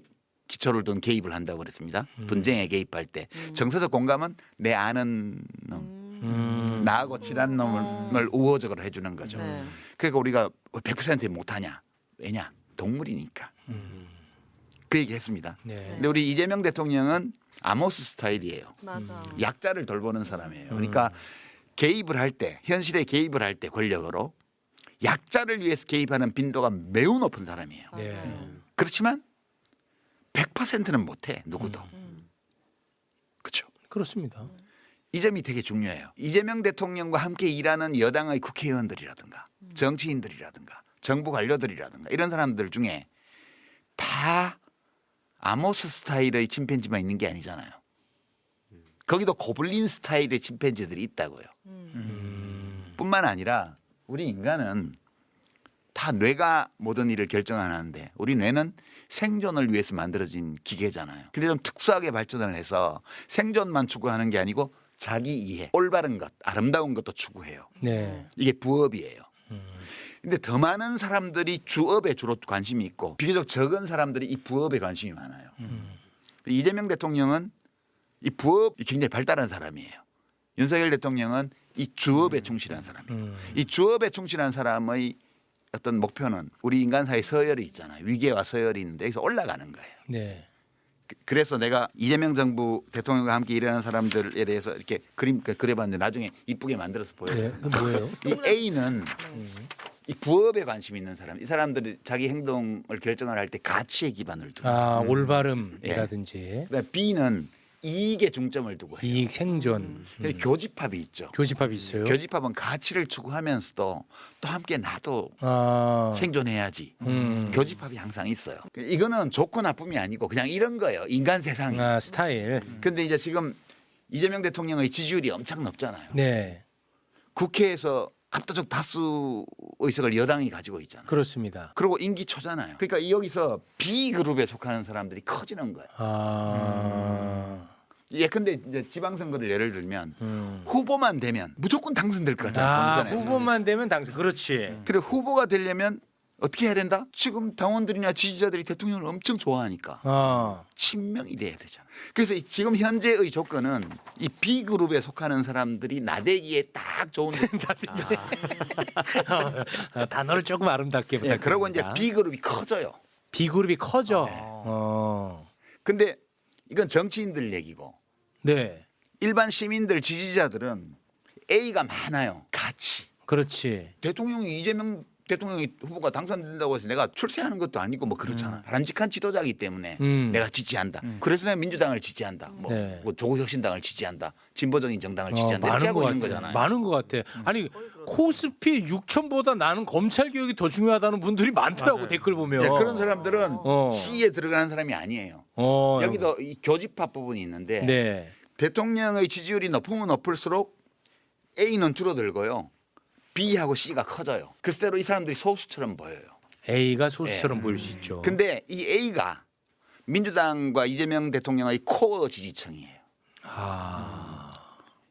기초를 둔 개입을 한다고 그랬습니다. 분쟁에 개입할 때 정서적 공감은 내 아는 놈, 나하고 친한 놈을 우호적으로 해주는 거죠.
네.
그러니까 우리가 100% 못하냐? 왜냐? 동물이니까. 그 얘기했습니다.
네.
근데 우리 이재명 대통령은 아모스 스타일이에요.
맞아.
약자를 돌보는 사람이에요. 그러니까 개입을 할 때, 현실에 개입을 할 때 권력으로 약자를 위해서 개입하는 빈도가 매우 높은 사람이에요.
네.
그렇지만 100%는 못해 누구도. 그렇죠.
그렇습니다.
이 점이 되게 중요해요. 이재명 대통령과 함께 일하는 여당의 국회의원들이라든가 정치인들이라든가 정부 관료들이라든가 이런 사람들 중에 다 아모스 스타일의 침팬지만 있는 게 아니잖아요. 거기도 고블린 스타일의 침팬지들이 있다고요. 뿐만 아니라 우리 인간은 다 뇌가 모든 일을 결정 안 하는데 우리 뇌는 생존을 위해서 만들어진 기계잖아요. 근데 좀 특수하게 발전을 해서 생존만 추구하는 게 아니고 자기 이해, 올바른 것, 아름다운 것도 추구해요.
네.
이게 부업이에요. 근데 더 많은 사람들이 주업에 주로 관심이 있고 비교적 적은 사람들이 이 부업에 관심이 많아요. 이재명 대통령은 이 부업이 굉장히 발달한 사람이에요. 윤석열 대통령은 이 주업에 충실한 사람이에요. 이 주업에 충실한 사람의 어떤 목표는 우리 인간사의 서열이 있잖아요. 위계와 서열이 있는데 여기서 올라가는 거예요.
네.
그래서 내가 이재명 정부 대통령과 함께 일하는 사람들에 대해서 이렇게 그려봤는데 나중에 이쁘게 만들어서 보여요.
네. 그 뭐예요?
이 A는 이 부업에 관심 있는 사람, 이 사람들이 자기 행동을 결정을 할 때 가치에 기반을 두고,
올바름이라든지
그다음에 B는 이익에 중점을 두고 해요.
이익 생존.
그래서 교집합이 있죠.
교집합이 있어요.
교집합은 가치를 추구하면서도 또 함께 나도
아.
생존해야지.
음.
교집합이 항상 있어요. 이거는 좋고 나쁨이 아니고 그냥 이런 거예요. 인간 세상이.
스타일.
근데 이제 지금 이재명 대통령의 지지율이 엄청 높잖아요.
네.
국회에서 압도적 다수 의석을 여당이 가지고 있잖아요.
그렇습니다.
그리고 임기 초잖아요. 그러니까 여기서 B 그룹에 속하는 사람들이 커지는 거예요. 예컨대 이제 지방선거를 예를 들면 후보만 되면 무조건 당선될 것 같잖아요. 본선에서.
후보만 되면 당선. 그렇지.
그래 후보가 되려면 어떻게 해야 된다? 지금 당원들이나 지지자들이 대통령을 엄청 좋아하니까 친명이 돼야 되잖아. 그래서 지금 현재의 조건은 이 B 그룹에 속하는 사람들이 나대기에 딱 좋은.
단어를 조금 아름답게 부탁드립니다.
그러고 이제 B 그룹이 커져요.
B 그룹이 커져.
근데 이건 정치인들 얘기고
네.
일반 시민들 지지자들은 A가 많아요. 가치.
그렇지.
대통령이 이재명 대통령이 후보가 당선된다고 해서 내가 출세하는 것도 아니고 뭐 그렇잖아. 바람직한 지도자이기 때문에 내가 지지한다. 그래서 내가 민주당을 지지한다. 뭐,
네.
뭐 조국혁신당을 지지한다. 진보적인 정당을 지지한다. 이렇게
많은
하고
것
있는
같아.
거잖아요.
많은 것 같아. 아니 코스피 6천보다 나는 검찰 개혁이 더 중요하다는 분들이 많더라고.
맞아요.
댓글 보면.
네, 그런 사람들은
어.
C에 들어가는 사람이 아니에요. 여기도 이 교집합 부분이 있는데
네.
대통령의 지지율이 높으면 높을수록 A는 줄어들고요. B하고 C가 커져요. 글쎄로 이 사람들이 소수처럼 보여요.
A가 소수처럼 보일 수 있죠.
근데 이 A가 민주당과 이재명 대통령의 코어 지지층이에요.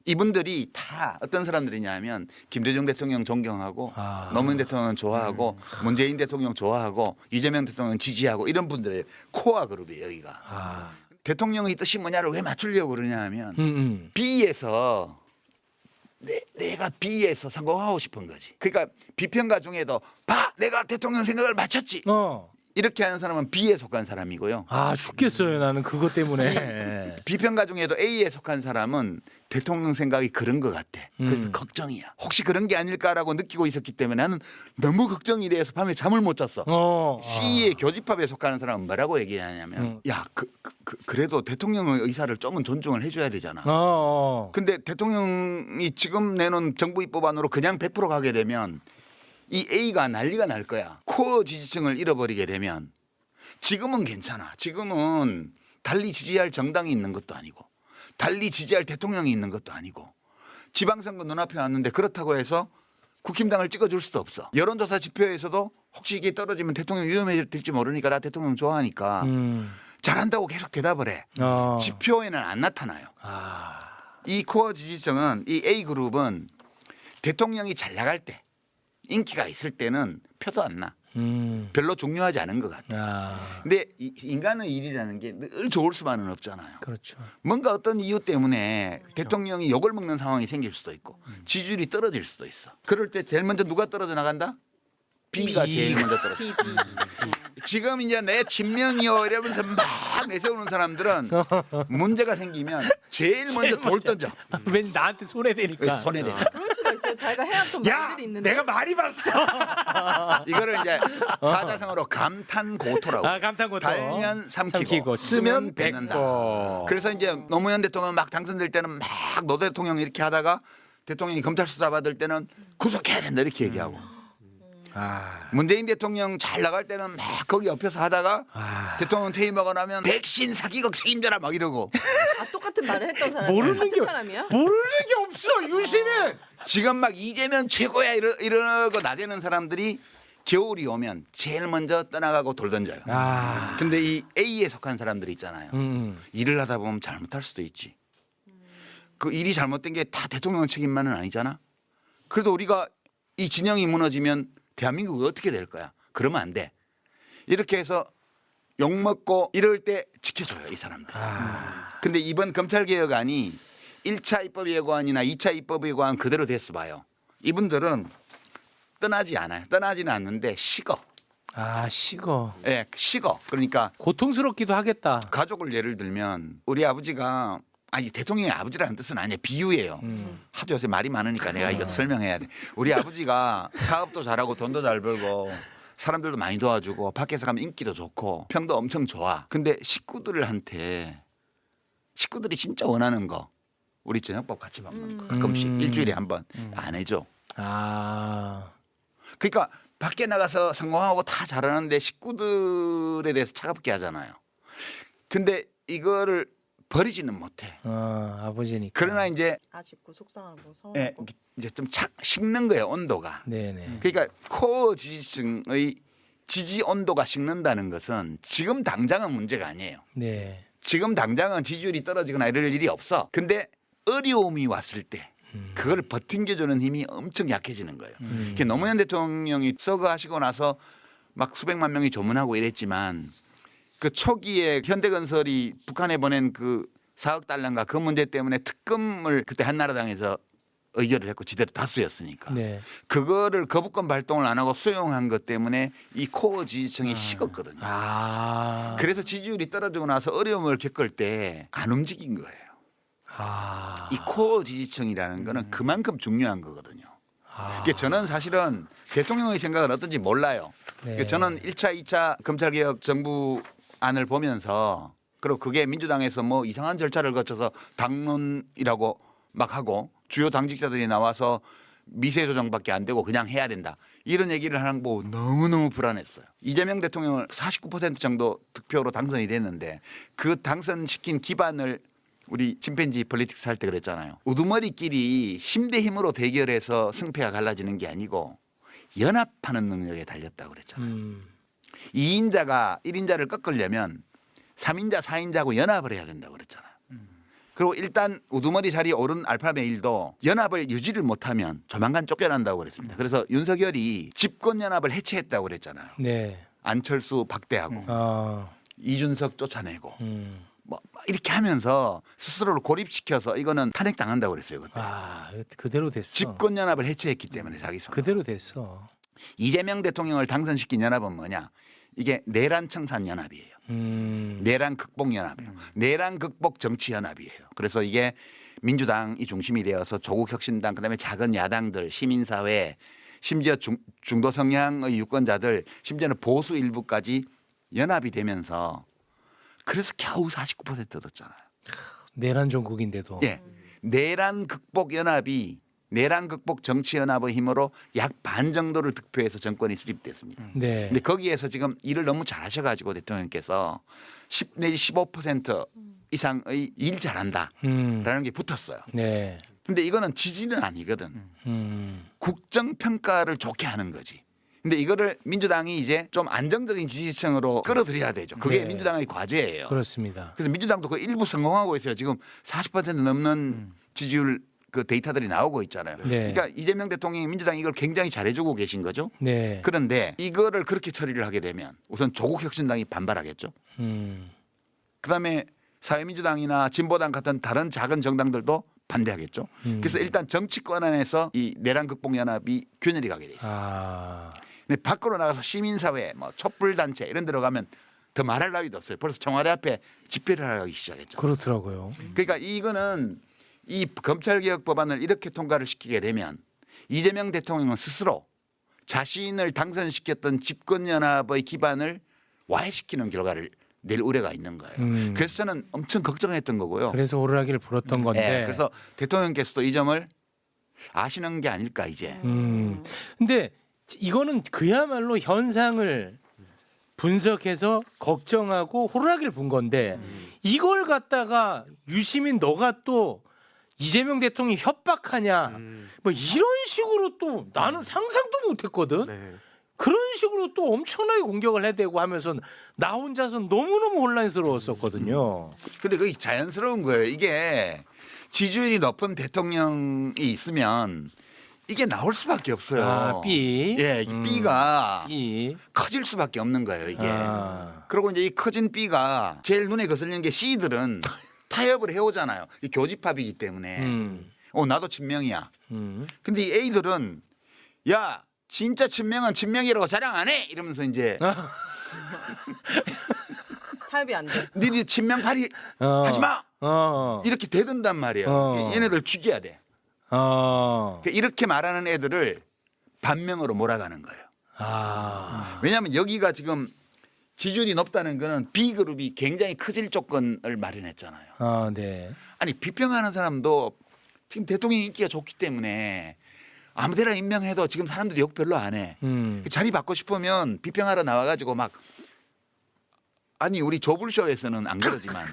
이분들이 다 어떤 사람들이냐면 김대중 대통령 존경하고 노무현 대통령 좋아하고 문재인 대통령 좋아하고 이재명 대통령 지지하고 이런 분들의 코어 그룹이에요. 여기가. 대통령의 뜻이 뭐냐를 왜 맞추려고 그러냐 하면 B에서 내가 B에서 성공하고 싶은 거지. 그러니까 비평가 중에도 봐 내가 대통령 생각을 맞췄지. 이렇게 하는 사람은 B에 속한 사람이고요.
아 죽겠어요 나는 그것 때문에.
비평가 중에도 A에 속한 사람은 대통령 생각이 그런 것 같아. 그래서 걱정이야. 혹시 그런 게 아닐까라고 느끼고 있었기 때문에 나는 너무 걱정이 돼서 밤에 잠을 못 잤어. C의 교집합에 속하는 사람은 뭐라고 얘기하냐면 야 그래도 대통령의 의사를 조금은 존중을 해줘야 되잖아. 근데 대통령이 지금 내놓은 정부 입법안으로 그냥 100% 가게 되면 이 A가 난리가 날 거야. 코어 지지층을 잃어버리게 되면 지금은 괜찮아. 지금은 달리 지지할 정당이 있는 것도 아니고 달리 지지할 대통령이 있는 것도 아니고 지방선거 눈앞에 왔는데 그렇다고 해서 국힘당을 찍어줄 수도 없어. 여론조사 지표에서도 혹시 이게 떨어지면 대통령 위험해질지 모르니까 나 대통령 좋아하니까 잘한다고 계속 대답을 해. 지표에는 안 나타나요. 이 코어 지지층은 이 A그룹은 대통령이 잘 나갈 때 인기가 있을 때는 표도 안 나. 별로 중요하지 않은 것 같아. 근데 인간의 일이라는 게 늘 좋을 수만은 없잖아요.
그렇죠.
뭔가 어떤 이유 때문에 대통령이 욕을 먹는 상황이 생길 수도 있고 지지율이 떨어질 수도 있어. 그럴 때 제일 먼저 누가 떨어져 나간다? B가 제일 먼저 떨어져. 지금 이제 내 친명이요 이러면서 막 내세우는 사람들은 문제가 생기면 제일 먼저 돌 던져.
왠 나한테 손해되니까.
손해대.
그럴 수가 있어요. 자기가 해왔던
야
말들이 있는데.
내가 많이 봤어.
이거를 이제 사자성어로 감탄고토라고.
감탄고토.
달면 삼키고 쓰면 뱉는다. 그래서 이제 노무현 대통령 막 당선될 때는 막 노 대통령 이렇게 하다가 대통령이 검찰 수사 받을 때는 구속해야 된다 이렇게 얘기하고. 문재인 대통령 잘 나갈 때는 막 거기 옆에서 하다가 대통령 퇴임하고 나면 백신 사기극 책임져라 막 이러고.
똑같은 말을 했던 사람이
모르는
같은
게
사람이야?
모르는 게 없어 유시민.
지금 막 이재명 최고야 이러고 나대는 사람들이 겨울이 오면 제일 먼저 떠나가고 돌 던져요. 근데 이 A에 속한 사람들이 있잖아요. 일을 하다 보면 잘못할 수도 있지. 그 일이 잘못된 게 다 대통령 책임만은 아니잖아. 그래도 우리가 이 진영이 무너지면 대한민국이 어떻게 될 거야? 그러면 안 돼. 이렇게 해서 욕먹고 이럴 때 지켜줘요 이 사람들. 근데 이번 검찰개혁안이 1차 입법예고안이나 2차 입법예고안 그대로 됐어 봐요. 이분들은 떠나지 않아요. 떠나지는 않는데 식어.
식어.
예, 식어. 그러니까
고통스럽기도 하겠다.
가족을 예를 들면 우리 아버지가 아니 대통령의 아버지라는 뜻은 아니에요. 비유예요. 하도 요새 말이 많으니까 내가 이거 설명해야 돼. 우리 아버지가 사업도 잘하고 돈도 잘 벌고 사람들도 많이 도와주고 밖에서 가면 인기도 좋고 평도 엄청 좋아. 근데 식구들이 진짜 원하는 거 우리 저녁밥 같이 먹는 거 가끔씩 일주일에 한 번 안 해줘. 그러니까 밖에 나가서 성공하고 다 잘하는데 식구들에 대해서 차갑게 하잖아요. 근데 이거를 버리지는 못해.
아버지니까.
그러나 이제
아쉽고 속상하고
예,
서운하고.
이제 좀 식는 거예요 온도가.
네네.
그러니까 코어 지지층의 지지 온도가 식는다는 것은 지금 당장은 문제가 아니에요.
네.
지금 당장은 지지율이 떨어지거나 이럴 일이 없어. 근데 어려움이 왔을 때 그걸 버팅겨주는 힘이 엄청 약해지는 거예요. 노무현 대통령이 서거하시고 나서 막 수백만 명이 조문하고 이랬지만 그 초기에 현대건설이 북한에 보낸 그 4억 달러인가 그 문제 때문에 특검을 그때 한나라당에서 의결을 했고 지대로 다수였으니까
네.
그거를 거부권 발동을 안 하고 수용한 것 때문에 이 코어 지지층이 식었거든요. 그래서 지지율이 떨어지고 나서 어려움을 겪을 때 안 움직인 거예요. 이 코어 지지층이라는 거는 그만큼 중요한 거거든요. 그러니까 저는 사실은 대통령의 생각은 어떤지 몰라요.
네.
저는 1차, 2차 검찰개혁 정부안을 보면서 그리고 그게 민주당에서 뭐 이상한 절차를 거쳐서 당론이라고 막 하고 주요 당직자들이 나와서 미세 조정밖에 안 되고 그냥 해야 된다. 이런 얘기를 하는 거 보고 너무너무 불안했어요. 이재명 대통령을 49% 정도 득표로 당선이 됐는데 그 당선시킨 기반을 우리 침팬지 폴리틱스 할 때 그랬잖아요. 우두머리끼리 힘 대 힘으로 대결해서 승패가 갈라지는 게 아니고 연합하는 능력에 달렸다고 그랬잖아요. 2인자가 1인자를 꺾으려면 3인자, 4인자하고 연합을 해야 된다고 그랬잖아요. 그리고 일단 우두머리 자리에 오른 알파 메일도 연합을 유지를 못하면 조만간 쫓겨난다고 그랬습니다. 그래서 윤석열이 집권 연합을 해체했다고 그랬잖아요.
네.
안철수 박대하고 이준석 쫓아내고 뭐 이렇게 하면서 스스로를 고립시켜서 이거는 탄핵 당한다고 그랬어요 그때.
아, 그대로 됐어.
집권 연합을 해체했기 때문에 자기 손.
그대로 됐어.
이재명 대통령을 당선시킨 연합은 뭐냐? 이게 내란 청산 연합이에요. 내란 극복 연합이에요. 내란 극복 정치 연합이에요. 그래서 이게 민주당이 중심이 되어서 조국 혁신당 그다음에 작은 야당들 시민사회 심지어 중도 성향의 유권자들 심지어는 보수 일부까지 연합이 되면서 그래서 겨우 49% 얻었잖아요.
내란 전국인데도.
예. 내란 극복 연합이 내란 극복 정치 연합의 힘으로 약 반 정도를 득표해서 정권이 수립됐습니다.
네.
근데 거기에서 지금 일을 너무 잘하셔가지고 대통령께서 10 내지 15% 이상의 일 잘한다라는 게 붙었어요.
네.
근데 이거는 지지는 아니거든. 국정 평가를 좋게 하는 거지. 근데 이거를 민주당이 이제 좀 안정적인 지지층으로 끌어들여야 되죠. 그게
네.
민주당의 과제예요.
그렇습니다.
그래서 민주당도 그 일부 성공하고 있어요. 지금 40% 넘는 지지율 그 데이터들이 나오고 있잖아요.
네.
그러니까 이재명 대통령이 민주당이 이걸 굉장히 잘해주고 계신 거죠.
네.
그런데 이거를 그렇게 처리를 하게 되면 우선 조국 혁신당이 반발하겠죠. 그다음에 사회민주당이나 진보당 같은 다른 작은 정당들도 반대하겠죠. 그래서 일단 정치권 안에서 이 내란 극복 연합이 균열이 가게 돼 있어요.
아.
근데 밖으로 나가서 시민사회, 뭐 촛불 단체 이런 데로 가면 더 말할 나위도 없어요. 벌써 청와대 앞에 집회를 하기 시작했죠.
그렇더라고요.
그러니까 이거는 이 검찰개혁 법안을 이렇게 통과를 시키게 되면 이재명 대통령은 스스로 자신을 당선시켰던 집권연합의 기반을 와해시키는 결과를 낼 우려가 있는 거예요. 그래서 저는 엄청 걱정했던 거고요.
그래서 호루라기를 불었던 건데.
네, 그래서 대통령께서도 이 점을 아시는 게 아닐까 이제.
근데 이거는 그야말로 현상을 분석해서 걱정하고 호루라기를 분 건데 이걸 갖다가 유시민 너가 또 이재명 대통령이 협박하냐 뭐 이런 식으로 또 나는 상상도 못했거든.
네.
그런 식으로 또 엄청나게 공격을 해대고 하면서 나 혼자서 너무너무 혼란스러웠었거든요.
근데 그게 자연스러운 거예요. 이게 지지율이 높은 대통령이 있으면 이게 나올 수밖에 없어요.
아, B.
예, 이 B가
B.
커질 수밖에 없는 거예요. 이게.
아.
그리고 이제 이 커진 B가 제일 눈에 거슬리는 게 C들은 타협을 해오잖아요. 이 교집합이기 때문에. 나도 친명이야. 근데 이 A들은 야 진짜 친명은 친명이라고 자랑 안 해. 이러면서 이제
타협이 안 돼.
니네 친명 발휘 하지 마. 이렇게 대든단 말이에요. 얘네들 죽여야 돼. 이렇게 말하는 애들을 반명으로 몰아가는 거예요.
아.
왜냐하면 여기가 지금 지지율이 높다는 거는 B그룹이 굉장히 커질 조건을 마련했잖아요.
아, 네.
아니 비평하는 사람도 지금 대통령 인기가 좋기 때문에 아무데나 임명해도 지금 사람들이 욕 별로 안 해. 자리 받고 싶으면 비평하러 나와가지고 막 아니 우리 조불쇼에서는 안 그러지만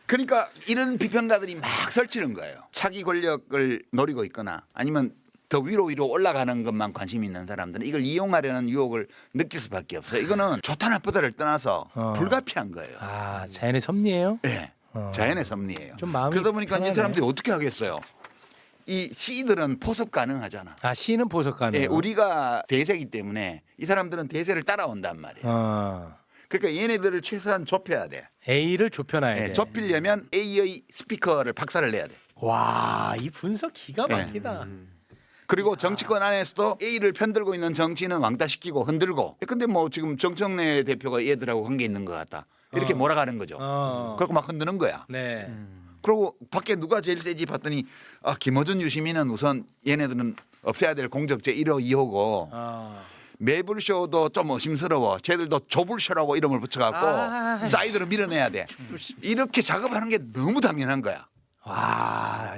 그러니까 이런 비평가들이 막 설치는 거예요. 차기 권력을 노리고 있거나 아니면 더 위로 올라가는 것만 관심 있는 사람들은 이걸 이용하려는 유혹을 느낄 수밖에 없어요. 이거는 좋다 나쁘다를 떠나서 불가피한 거예요.
아, 자연의 섭리예요?
네. 자연의 섭리예요.
좀 마음이
그러다 보니까
편하네.
이 사람들이 어떻게 하겠어요? 이 C들은 포섭 가능하잖아.
아, C는 보석 가능.
예, 우리가 대세이기 때문에 이 사람들은 대세를 따라온단 말이에요. 그러니까 얘네들을 최소한 좁혀야 돼.
A를 좁혀놔야
예,
돼.
좁히려면 A의 스피커를 박살을 내야 돼.
와, 이 분석 기가 막히다.
그리고 정치권 안에서도 A를 편들고 있는 정치는 왕따시키고 흔들고. 근데 뭐 지금 정청래 대표가 얘들하고 관계 있는 것 같다. 이렇게 몰아가는 거죠. 그리고 막 흔드는 거야.
네.
그리고 밖에 누가 제일 세지 봤더니 김어준 유시민은 우선 얘네들은 없애야 될 공적제 1호 2호고 매불쇼도 좀 의심스러워. 쟤들도 조불쇼라고 이름을 붙여갖고 사이드로 밀어내야 돼. 이렇게 작업하는 게 너무 당연한 거야.
와.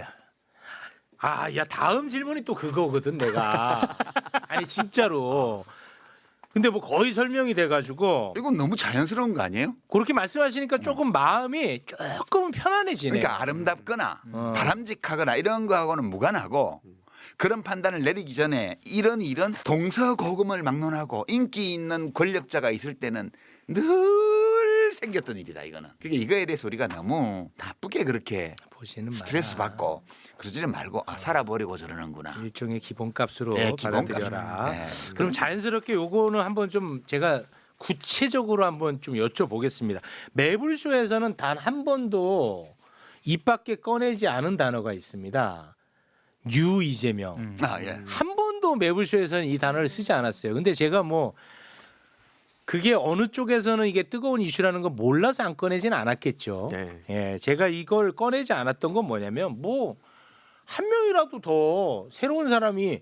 아, 야, 다음 질문이 또 그거거든, 내가. 아니, 진짜로. 근데 뭐 거의 설명이 돼가지고
이건 너무 자연스러운 거 아니에요?
그렇게 말씀하시니까 조금 마음이 조금 편안해지네요.
그러니까 아름답거나 바람직하거나 이런 거하고는 무관하고 그런 판단을 내리기 전에 이런 동서고금을 막론하고 인기 있는 권력자가 있을 때는 늘 생겼던 일이다 이거는. 그게 이거에 대해서 우리가 너무 나쁘게 그렇게
보시는
스트레스 받고 그러지는 말고 살아버리고 저러는구나.
일종의 기본값으로
네, 기본값.
받아들여라.
네.
그럼 자연스럽게 요거는 한번 좀 제가 구체적으로 한번 좀 여쭤보겠습니다. 매불쇼에서는 단 한 번도 입 밖에 꺼내지 않은 단어가 있습니다. 유 이재명.
아, 예.
한 번도 매불쇼에서는 이 단어를 쓰지 않았어요. 근데 제가 뭐 그게 어느 쪽에서는 이게 뜨거운 이슈라는 거 몰라서 안 꺼내지는 않았겠죠.
네.
예, 제가 이걸 꺼내지 않았던 건 뭐냐면 뭐 한 명이라도 더 새로운 사람이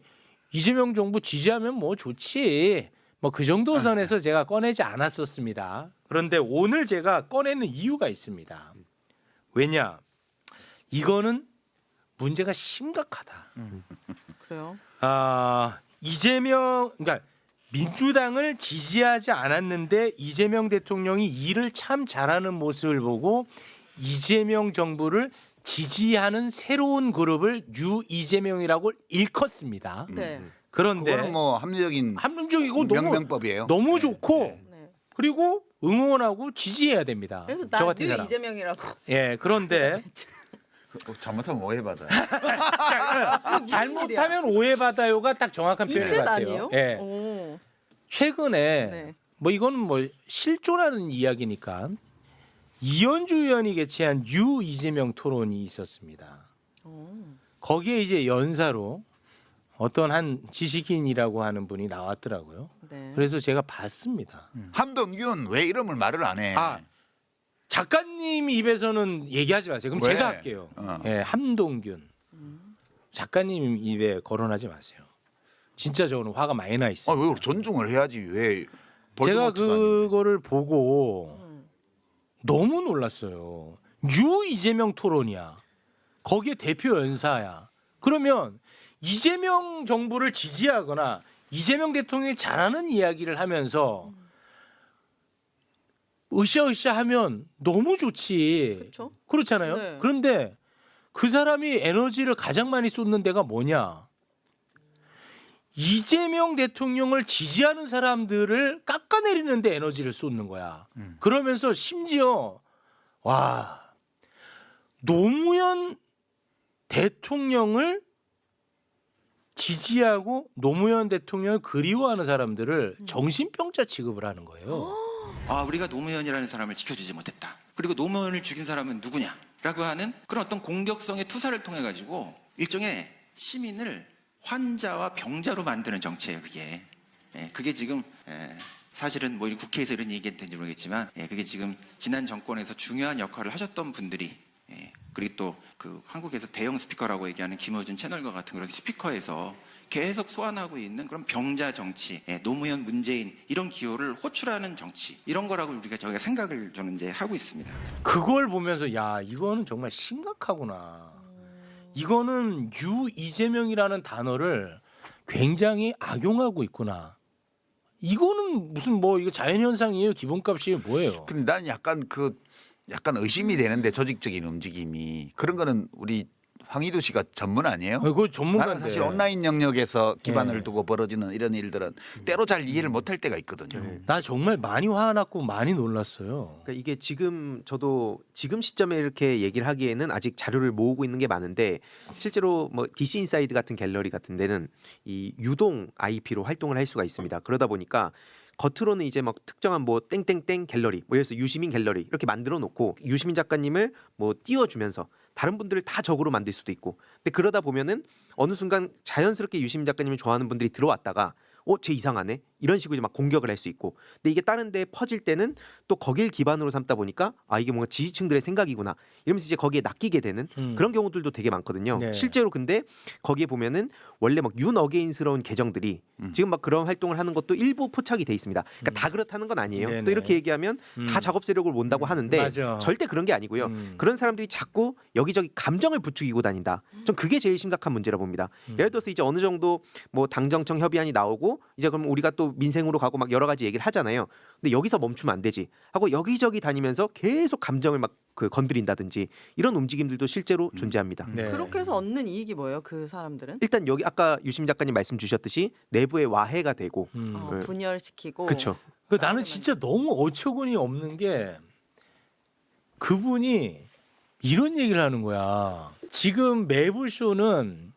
이재명 정부 지지하면 뭐 좋지. 뭐 그 정도 선에서 제가 꺼내지 않았었습니다. 그런데 오늘 제가 꺼내는 이유가 있습니다. 왜냐? 이거는 문제가 심각하다.
그래요.
아, 이재명 그러니까 민주당을 지지하지 않았는데 이재명 대통령이 일을 참 잘하는 모습을 보고 이재명 정부를 지지하는 새로운 그룹을 유 이재명이라고 일컫습니다.
네.
그런데
그거는 뭐 합리적인
합리적이고 너무
명명법이에요.
너무 좋고
네.
그리고 응원하고 지지해야 됩니다.
그래서
저
나
같은
유
사람.
이재명이라고.
예, 그런데
잘못하면 오해받아요.
잘못하면 오해받아요가 딱 정확한
이
표현
뜻
같아요.
아니에요?
예.
오.
최근에
네.
뭐 이거는 뭐 실조라는 이야기니까 이현주 의원이 개최한 유 이재명 토론이 있었습니다.
오.
거기에 이제 연사로 어떤 한 지식인이라고 하는 분이 나왔더라고요.
네.
그래서 제가 봤습니다.
함동균 왜 이름을 말을 안 해?
아, 작가님 입에서는 얘기하지 마세요. 그럼
왜?
제가 할게요.
어.
예, 함동균. 작가님 입에 거론하지 마세요. 진짜 저는 화가 많이 나 있어요.
왜 존중을 해야지 왜?
제가
볼드모트도 아니고.
그거를 보고 너무 놀랐어요. 유 이재명 토론이야. 거기에 대표 연사야. 그러면 이재명 정부를 지지하거나 이재명 대통령이 잘하는 이야기를 하면서 으쌰으쌰 하면 너무 좋지.
그렇죠.
그렇잖아요.
네.
그런데 그 사람이 에너지를 가장 많이 쏟는 데가 뭐냐? 이재명 대통령을 지지하는 사람들을 깎아내리는 데 에너지를 쏟는 거야. 그러면서 심지어 와, 노무현 대통령을 지지하고 노무현 대통령을 그리워하는 사람들을 정신병자 취급을 하는 거예요.
아, 우리가 노무현이라는 사람을 지켜주지 못했다. 그리고 노무현을 죽인 사람은 누구냐? 라고 하는 그런 어떤 공격성의 투사를 통해 가지고 일종의 시민을 환자와 병자로 만드는 정치예요, 그게. 예, 그게 지금 사실은 뭐 국회에서 이런 얘기했는지 모르겠지만 그게 지금 지난 정권에서 중요한 역할을 하셨던 분들이 그리고 또 그 한국에서 대형 스피커라고 얘기하는 김어준 채널과 같은 그런 스피커에서 계속 소환하고 있는 그런 병자 정치, 노무현, 문재인 이런 기호를 호출하는 정치 이런 거라고 저희가 생각을 저는 이제 하고 있습니다.
그걸 보면서 야, 이거는 정말 심각하구나. 이거는 유 이재명이라는 단어를 굉장히 악용하고 있구나. 이거는 무슨 뭐 이거 자연현상이에요? 기본값이에요? 뭐예요?
근데 난 약간 의심이 되는데 조직적인 움직임이 그런 거는 우리 황희도 씨가 전문 아니에요?
그거
나는
전문가인데.
사실 온라인 영역에서 기반을
예.
두고 벌어지는 이런 일들은 때로 잘 이해를 못할 때가 있거든요.
나 정말 많이 화났고 많이 놀랐어요.
그러니까 이게 지금 저도 지금 시점에 이렇게 얘기를 하기에는 아직 자료를 모으고 있는 게 많은데 실제로 뭐 DC 인사이드 같은 갤러리 같은 데는 이 유동 IP로 활동을 할 수가 있습니다. 그러다 보니까 겉으로는 이제 막 특정한 뭐 땡땡땡 갤러리, 뭐 예를 들어서 유시민 갤러리 이렇게 만들어 놓고 유시민 작가님을 뭐 띄워주면서 다른 분들을 다 적으로 만들 수도 있고, 근데 그러다 보면은 어느 순간 자연스럽게 유시민 작가님을 좋아하는 분들이 들어왔다가 쟤 이상하네 이런 식으로 이제 막 공격을 할 수 있고, 근데 이게 다른 데 퍼질 때는 또 거길 기반으로 삼다 보니까 이게 뭔가 지지층들의 생각이구나 이러면서 이제 거기에 낚이게 되는 그런 경우들도 되게 많거든요.
네.
실제로 근데 거기에 보면은 원래 막 윤어게인스러운 계정들이 지금 막 그런 활동을 하는 것도 일부 포착이 돼 있습니다. 그러니까 다 그렇다는 건 아니에요.
네네.
또 이렇게 얘기하면 다 작업 세력을 몬다고 하는데
맞아.
절대 그런 게 아니고요. 그런 사람들이 자꾸 여기저기 감정을 부추기고 다닌다. 전 그게 제일 심각한 문제라 봅니다. 예를 들어서 이제 어느 정도 뭐 당정청 협의안이 나오고 이제 그럼 우리가 또 민생으로 가고 막 여러 가지 얘기를 하잖아요. 근데 여기서 멈추면 안 되지 하고 여기저기 다니면서 계속 감정을 막 건드린다든지 이런 움직임들도 실제로 존재합니다.
네.
그렇게 해서 얻는 이익이 뭐예요? 그 사람들은
일단 여기 아까 유시민 작가님 말씀 주셨듯이 내부의 와해가 되고 네.
분열시키고.
그렇죠.
나는 진짜 너무 어처구니 없는 게 그분이 이런 얘기를 하는 거야. 지금 매불쇼는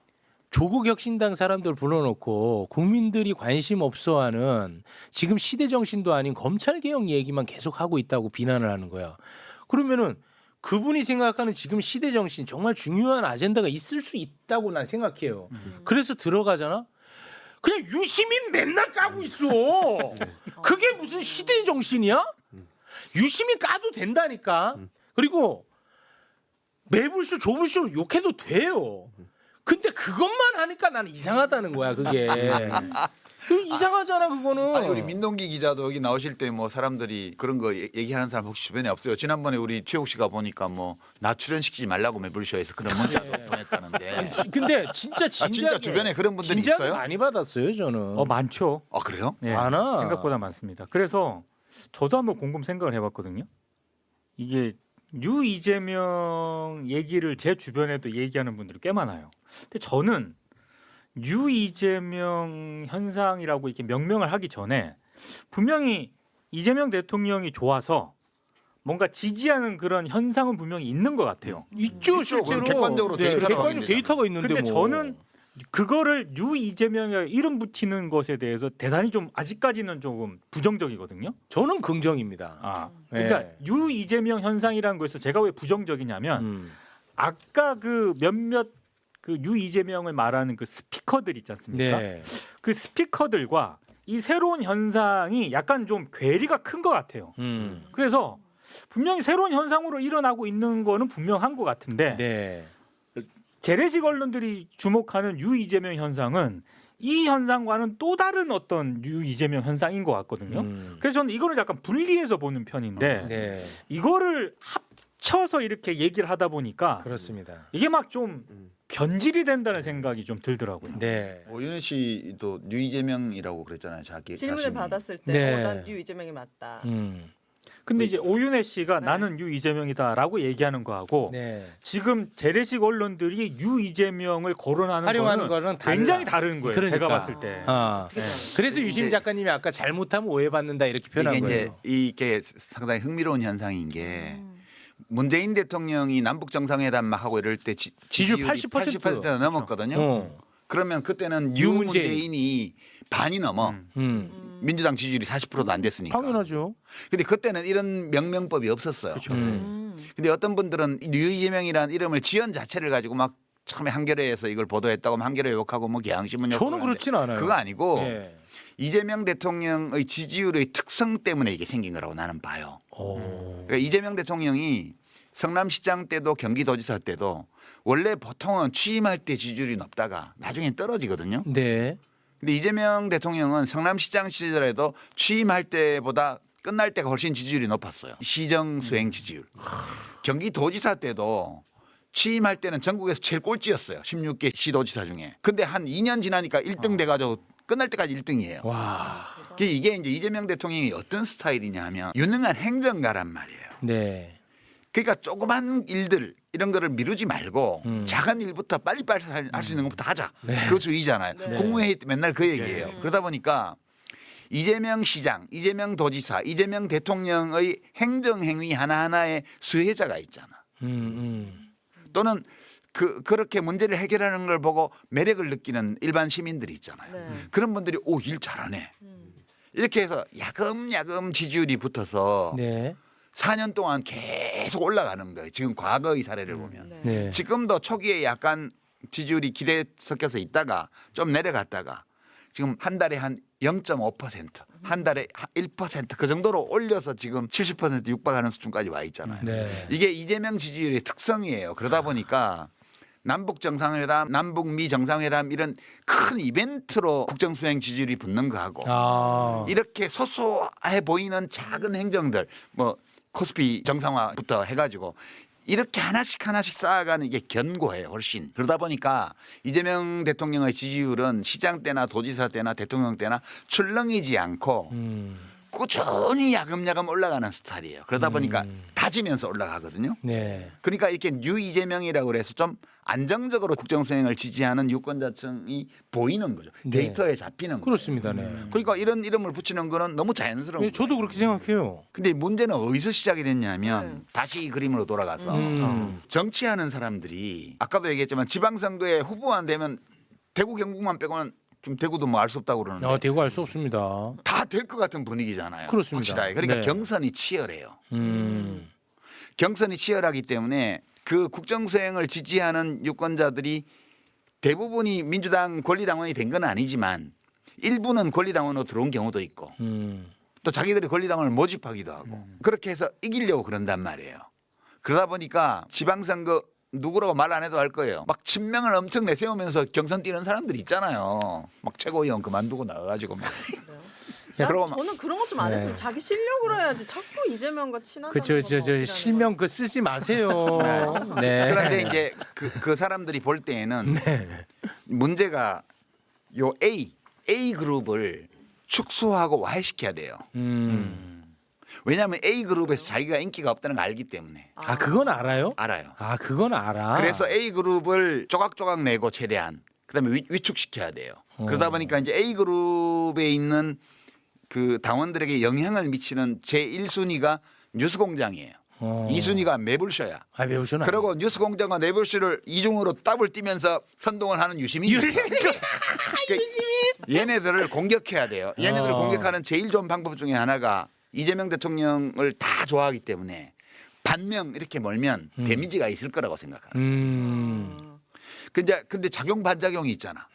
조국 혁신당 사람들 불러놓고 국민들이 관심 없어하는 지금 시대 정신도 아닌 검찰 개혁 얘기만 계속 하고 있다고 비난을 하는 거야. 그러면은 그분이 생각하는 지금 시대 정신 정말 중요한 아젠다가 있을 수 있다고 난 생각해요. 그래서 들어가잖아. 그냥 유시민 맨날 까고 있어. 그게 무슨 시대 정신이야? 유시민 까도 된다니까. 그리고 매불쇼 조불쇼 욕해도 돼요. 근데 그것만 하니까 나는 이상하다는 거야 그게. 그 이상하잖아 그거는.
아니 우리 민동기 기자도 여기 나오실 때 뭐 사람들이 그런 거 얘기하는 사람 혹시 주변에 없어요? 지난번에 우리 최욱 씨가 보니까 뭐 나 출연시키지 말라고 매불쇼에서 그런 문자도 보냈다는데.
근데 진짜 진지하게
진짜 주변에 그런 분들이
진지하게
있어요?
많이 받았어요 저는.
많죠.
아 그래요?
네,
많아.
생각보다 많습니다. 그래서 저도 한번 곰곰 생각을 해봤거든요. 이게 유 이재명 얘기를 제 주변에도 얘기하는 분들이 꽤 많아요. 근데 저는 유 이재명 현상이라고 이렇게 명명을 하기 전에 분명히 이재명 대통령이 좋아서 뭔가 지지하는 그런 현상은 분명히 있는 것 같아요.
있죠 실제로.
그건 객관적으로 데이터로
객관적으로
확인되잖아요.
데이터가 있는데
근데
뭐.
저는 그거를 유 이재명에 이름 붙이는 것에 대해서 대단히 좀 아직까지는 조금 부정적이거든요.
저는 긍정입니다.
그러니까
네.
유 이재명 현상이라는 거에서 제가 왜 부정적이냐면
음.
아까 그 몇몇 그 유 이재명을 말하는 그 스피커들 있지 않습니까?
네.
그 스피커들과 이 새로운 현상이 약간 좀 괴리가 큰 것 같아요. 그래서 분명히 새로운 현상으로 일어나고 있는 거는 분명한 것 같은데
네.
재래식 언론들이 주목하는 유 이재명 현상은 이 현상과는 또 다른 어떤 유 이재명 현상인 것 같거든요. 그래서 저는 이거를 약간 분리해서 보는 편인데
네.
이거를 합쳐서 이렇게 얘기를 하다 보니까
그렇습니다.
이게 막 좀 변질이 된다는 생각이 좀 들더라고요.
네.
오윤혜 씨도 유이재명이라고 그랬잖아요.
질문을
자신이.
받았을 때
네.
난 유 이재명이 맞다.
근데 이제 오윤혜 씨가
네.
나는 유 이재명이다라고 얘기하는 거하고
네.
지금 재래식 언론들이 유 이재명을 거론하는
활용하는
거는
거는 달라.
굉장히 다른 거예요.
그러니까.
제가 봤을 때.
아.
네.
그래서 유심 작가님이 아까 잘못하면 오해받는다 이렇게 표현한
이게
거예요.
이게 상당히 흥미로운 현상인 게 문재인 대통령이 남북 정상회담 막 하고 이럴 때
지지율
지지율이
80%
넘었거든요. 그러면 그때는
유문재인.
유문재인이 반이 넘어. 민주당 지지율이 40%도 안 됐으니까.
당연하죠.
근데 그때는 이런 명명법이 없었어요.
그렇죠.
근데 어떤 분들은 유이재명이라는 이름을 지연 자체를 가지고 막 처음에 한겨레에서 이걸 보도했다고 하면 한겨레 욕하고 뭐 경향신문 욕하고
저는 그렇진 않아요.
그거 아니고
예.
이재명 대통령의 지지율의 특성 때문에 이게 생긴 거라고 나는 봐요. 그러니까 이재명 대통령이 성남시장 때도 경기도지사 때도 원래 보통은 취임할 때 지지율이 높다가 나중에 떨어지거든요.
네.
근데 이재명 대통령은 성남시장 시절에도 취임할 때보다 끝날 때가 훨씬 지지율이 높았어요. 시정 수행 지지율. 경기도지사 때도 취임할 때는 전국에서 제일 꼴찌였어요. 16개 시도지사 중에. 근데 한 2년 지나니까 1등 돼가지고 끝날 때까지 1등이에요.
와.
이게 이제 이재명 대통령이 어떤 스타일이냐 하면 유능한 행정가란 말이에요.
네.
그러니까 조그만 일들 이런 거를 미루지 말고 작은 일부터 빨리빨리 할 수 있는 것부터 하자. 그 주의잖아요.
네.
국무회의 때 맨날 그 얘기예요. 그러다 보니까 이재명 시장, 이재명 도지사, 이재명 대통령의 행정행위 하나하나에 수혜자가 있잖아. 또는 그렇게 문제를 해결하는 걸 보고 매력을 느끼는 일반 시민들이 있잖아요.
네.
그런 분들이 오, 일 잘하네. 이렇게 해서 야금야금 지지율이 붙어서
네.
4년 동안 계속 올라가는 거예요. 지금 과거의 사례를 보면.
네.
네.
지금도 초기에 약간 지지율이 기대에 섞여서 있다가 좀 내려갔다가 지금 한 달에 한 0.5%, 한 달에 1% 그 정도로 올려서 지금 70% 육박하는 수준까지 와 있잖아요.
네.
이게 이재명 지지율의 특성이에요. 그러다 보니까 남북 정상회담, 남북미 정상회담 이런 큰 이벤트로 국정 수행 지지율이 붙는 거하고
아.
이렇게 소소해 보이는 작은 행정들 뭐 코스피 정상화부터 해가지고 이렇게 하나씩 쌓아가는 이게 견고해요 훨씬. 그러다 보니까 이재명 대통령의 지지율은 시장 때나 도지사 때나 대통령 때나 출렁이지 않고 꾸준히 야금야금 올라가는 스타일이에요. 그러다 보니까 다지면서 올라가거든요.
네.
그러니까 이렇게 뉴 이재명이라고 그래서 좀 안정적으로 국정 수행을 지지하는 유권자층이 보이는 거죠.
네.
데이터에 잡히는 거예요.
그렇습니다. 네.
그러니까 이런 이름을 붙이는 거는 너무 자연스러운
네,
거예요.
저도 그렇게 생각해요.
근데 문제는 어디서 시작이 됐냐면
네.
다시 이 그림으로 돌아가서
음.
정치하는 사람들이 아까도 얘기했지만 지방선거에 후보안 되면 대구 경북만 빼고는 좀 대구도 뭐 알 수 없다고 그러는데
대구 알 수 없습니다.
다 될 것 같은 분위기잖아요.
그렇습니다.
확실하게. 그러니까
네.
경선이 치열해요.
음.
경선이 치열하기 때문에 그 국정수행을 지지하는 유권자들이 대부분이 민주당 권리당원이 된 건 아니지만 일부는 권리당원으로 들어온 경우도 있고 또 자기들이 권리당원을 모집하기도 하고 그렇게 해서 이기려고 그런단 말이에요. 그러다 보니까 지방선거 누구라고 말 안 해도 알 거예요. 막 친명을 엄청 내세우면서 경선 뛰는 사람들 있잖아요. 막 최고위원 그만두고 나가가지고 막. 그러고 막-
저는 그런 것 좀 안 했으면
네.
자기 실력으로 해야지 자꾸 이재명과 친하다는
그저
거
저 실명 그 쓰지 마세요. 네.
그런데 이제 그 사람들이 볼 때에는
네.
문제가 요 A 그룹을 축소하고 와해시켜야 돼요. 왜냐하면 A 그룹에서 자기가 인기가 없다는 걸 알기 때문에
아 그건 알아요?
알아요.
아 그건 알아.
그래서 A 그룹을 조각조각 내고 최대한 그다음에 위축시켜야 돼요. 그러다 보니까 이제 A 그룹에 있는 그 당원들에게 영향을 미치는 제 1순위가 뉴스공장이에요. 2순위가 매불쇼야.
아 매우셔는.
그리고 뉴스공장과 매불쇼를 이중으로 더블 뛰면서 선동을 하는 유시민이 있어. 얘네들을 공격해야 돼요. 얘네들을 공격하는 제일 좋은 방법 중에 하나가 이재명 대통령을 다 좋아하기 때문에 반명 이렇게 몰면 데미지가 있을 거라고 생각합니다. 근데 작용 반작용이 있잖아.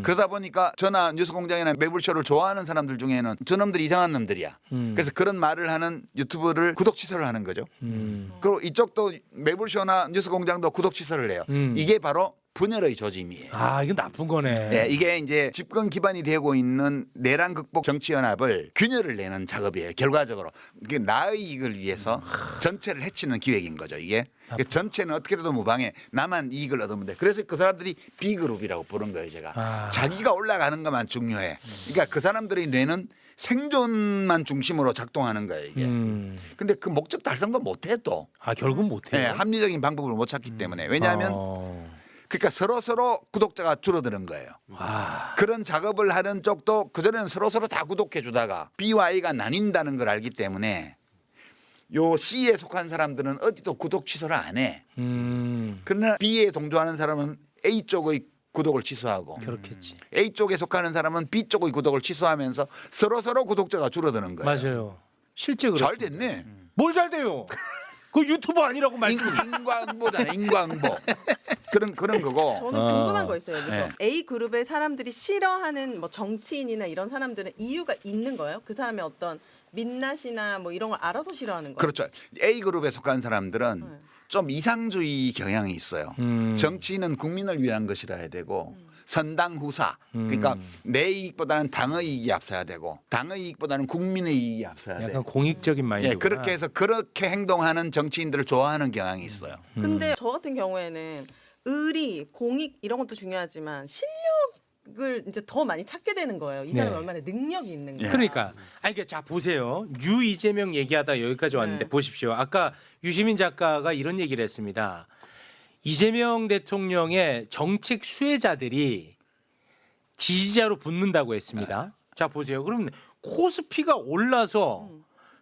그러다 보니까 저나 뉴스공장이나 매불쇼를 좋아하는 사람들 중에는 저놈들이 이상한 놈들이야. 그래서 그런 말을 하는 유튜브를 구독 취소를 하는 거죠. 그리고 이쪽도 매불쇼나 뉴스공장도 구독 취소를 해요. 이게 바로 분열의 조짐이에요.
아 이건 나쁜 거네.
네, 이게 이제 집권 기반이 되고 있는 내란 극복 정치연합을 균열을 내는 작업이에요. 결과적으로 이게 나의 이익을 위해서 전체를 해치는 기획인 거죠. 이게 전체는 어떻게든 무방해. 나만 이익을 얻으면 돼. 그래서 그 사람들이 B그룹이라고 부른 거예요. 제가 자기가 올라가는 것만 중요해. 그러니까 그 사람들의 뇌는 생존만 중심으로 작동하는 거예요. 이게. 근데 그 목적 달성도 못해 또.
아 결국 못해요.
네, 합리적인 방법을 못 찾기 때문에. 왜냐하면 그러니까 서로 구독자가 줄어드는 거예요. 그런 작업을 하는 쪽도 그전에는 서로 다 구독해 주다가 B와 A가 나뉜다는 걸 알기 때문에 요 C에 속한 사람들은 어디도 구독 취소를 안 해. 그러나 B에 동조하는 사람은 A 쪽의 구독을 취소하고
그렇겠지.
A 쪽에 속하는 사람은 B 쪽의 구독을 취소하면서 서로 구독자가 줄어드는 거예요.
맞아요. 실제 그렇.
잘 됐네.
뭘 잘 돼요? 그 유튜버 아니라고 말씀.
인과응보잖아요. 인과응보. 그런 거고.
저는 궁금한 거 있어요. 여기서
네.
A 그룹의 사람들이 싫어하는 뭐 정치인이나 이런 사람들은 이유가 있는 거예요? 그 사람의 어떤 민낯이나 뭐 이런 걸 알아서 싫어하는 거예요?
그렇죠. A 그룹에 속한 사람들은
네.
좀 이상주의 경향이 있어요. 정치는 국민을 위한 것이라 해야 되고 선당 후사. 그러니까 내 이익보다는 당의 이익이 앞서야 되고 당의 이익보다는 국민의 이익이 앞서야
약간
돼요.
공익적인 마인드.
예, 그렇게 해서 그렇게 행동하는 정치인들을 좋아하는 경향이 있어요.
근데 저 같은 경우에는 의리, 공익 이런 것도 중요하지만 실력을 이제 더 많이 찾게 되는 거예요. 이 사람이
네.
얼마나 능력이 있는가.
예.
그러니까 아니 그러니까 자 보세요. 유 이재명 얘기하다 여기까지 왔는데
네.
보십시오. 아까 유시민 작가가 이런 얘기를 했습니다. 이재명 대통령의 정책 수혜자들이 지지자로 붙는다고 했습니다. 자 보세요. 그럼 코스피가 올라서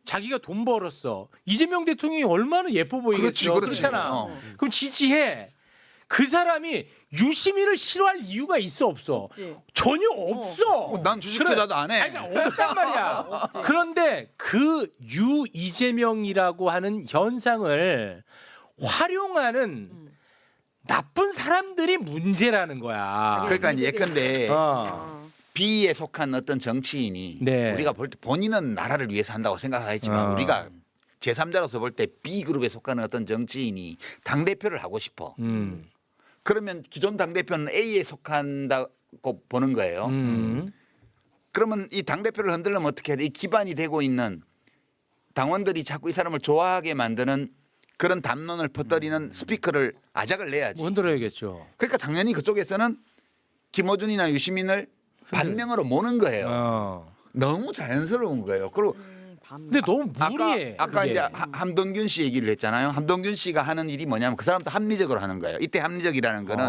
자기가 돈 벌었어. 이재명 대통령이 얼마나 예뻐 보이겠어.
그렇지.
그렇잖아.
어.
그럼 지지해. 그 사람이 유시민을 싫어할 이유가 있어 없어?
없지.
전혀 없어.
난 주식
그래.
투자도 안 해.
아니, 그러니까 없단 말이야.
없지.
그런데 그 유 이재명이라고 하는 현상을 활용하는 나쁜 사람들이 문제라는 거야.
그러니까 예컨대
어.
B에 속한 어떤 정치인이
네.
우리가 볼 때 본인은 나라를 위해서 한다고 생각하겠지만 우리가 제3자로서 볼 때 B 그룹에 속하는 어떤 정치인이 당 대표를 하고 싶어. 그러면 기존 당 대표는 A에 속한다고 보는 거예요. 그러면 이 당 대표를 흔들려면 어떻게 해야 돼? 이 기반이 되고 있는 당원들이 자꾸 이 사람을 좋아하게 만드는 그런 담론을 퍼뜨리는 스피커를 아작을 내야지.
뭐 흔들어야겠죠.
그러니까 당연히 그쪽에서는 김어준이나 유시민을 반명으로 모는 거예요.
어.
너무 자연스러운 거예요. 그리고
근데 너무 무리해.
아까
그게.
이제 함동균 씨 얘기를 했잖아요. 함동균 씨가 하는 일이 뭐냐면 그 사람도 합리적으로 하는 거예요. 이때 합리적이라는 거는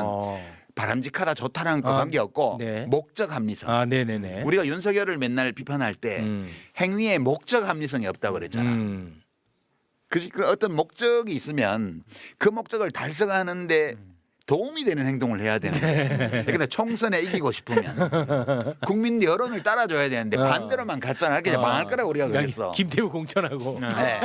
바람직하다 좋다는 거 관계없고
네.
목적 합리성.
아, 네네네.
우리가 윤석열을 맨날 비판할 때 행위에 목적 합리성이 없다고 그랬잖아. 그지? 그 어떤 목적이 있으면 그 목적을 달성하는데 도움이 되는 행동을 해야 되는데 그러니까 총선에 이기고 싶으면 국민 여론을 따라줘야 되는데 반대로만 갔잖아. 그냥 망할 거라고 우리가 그랬어.
김태우 공천하고.
네.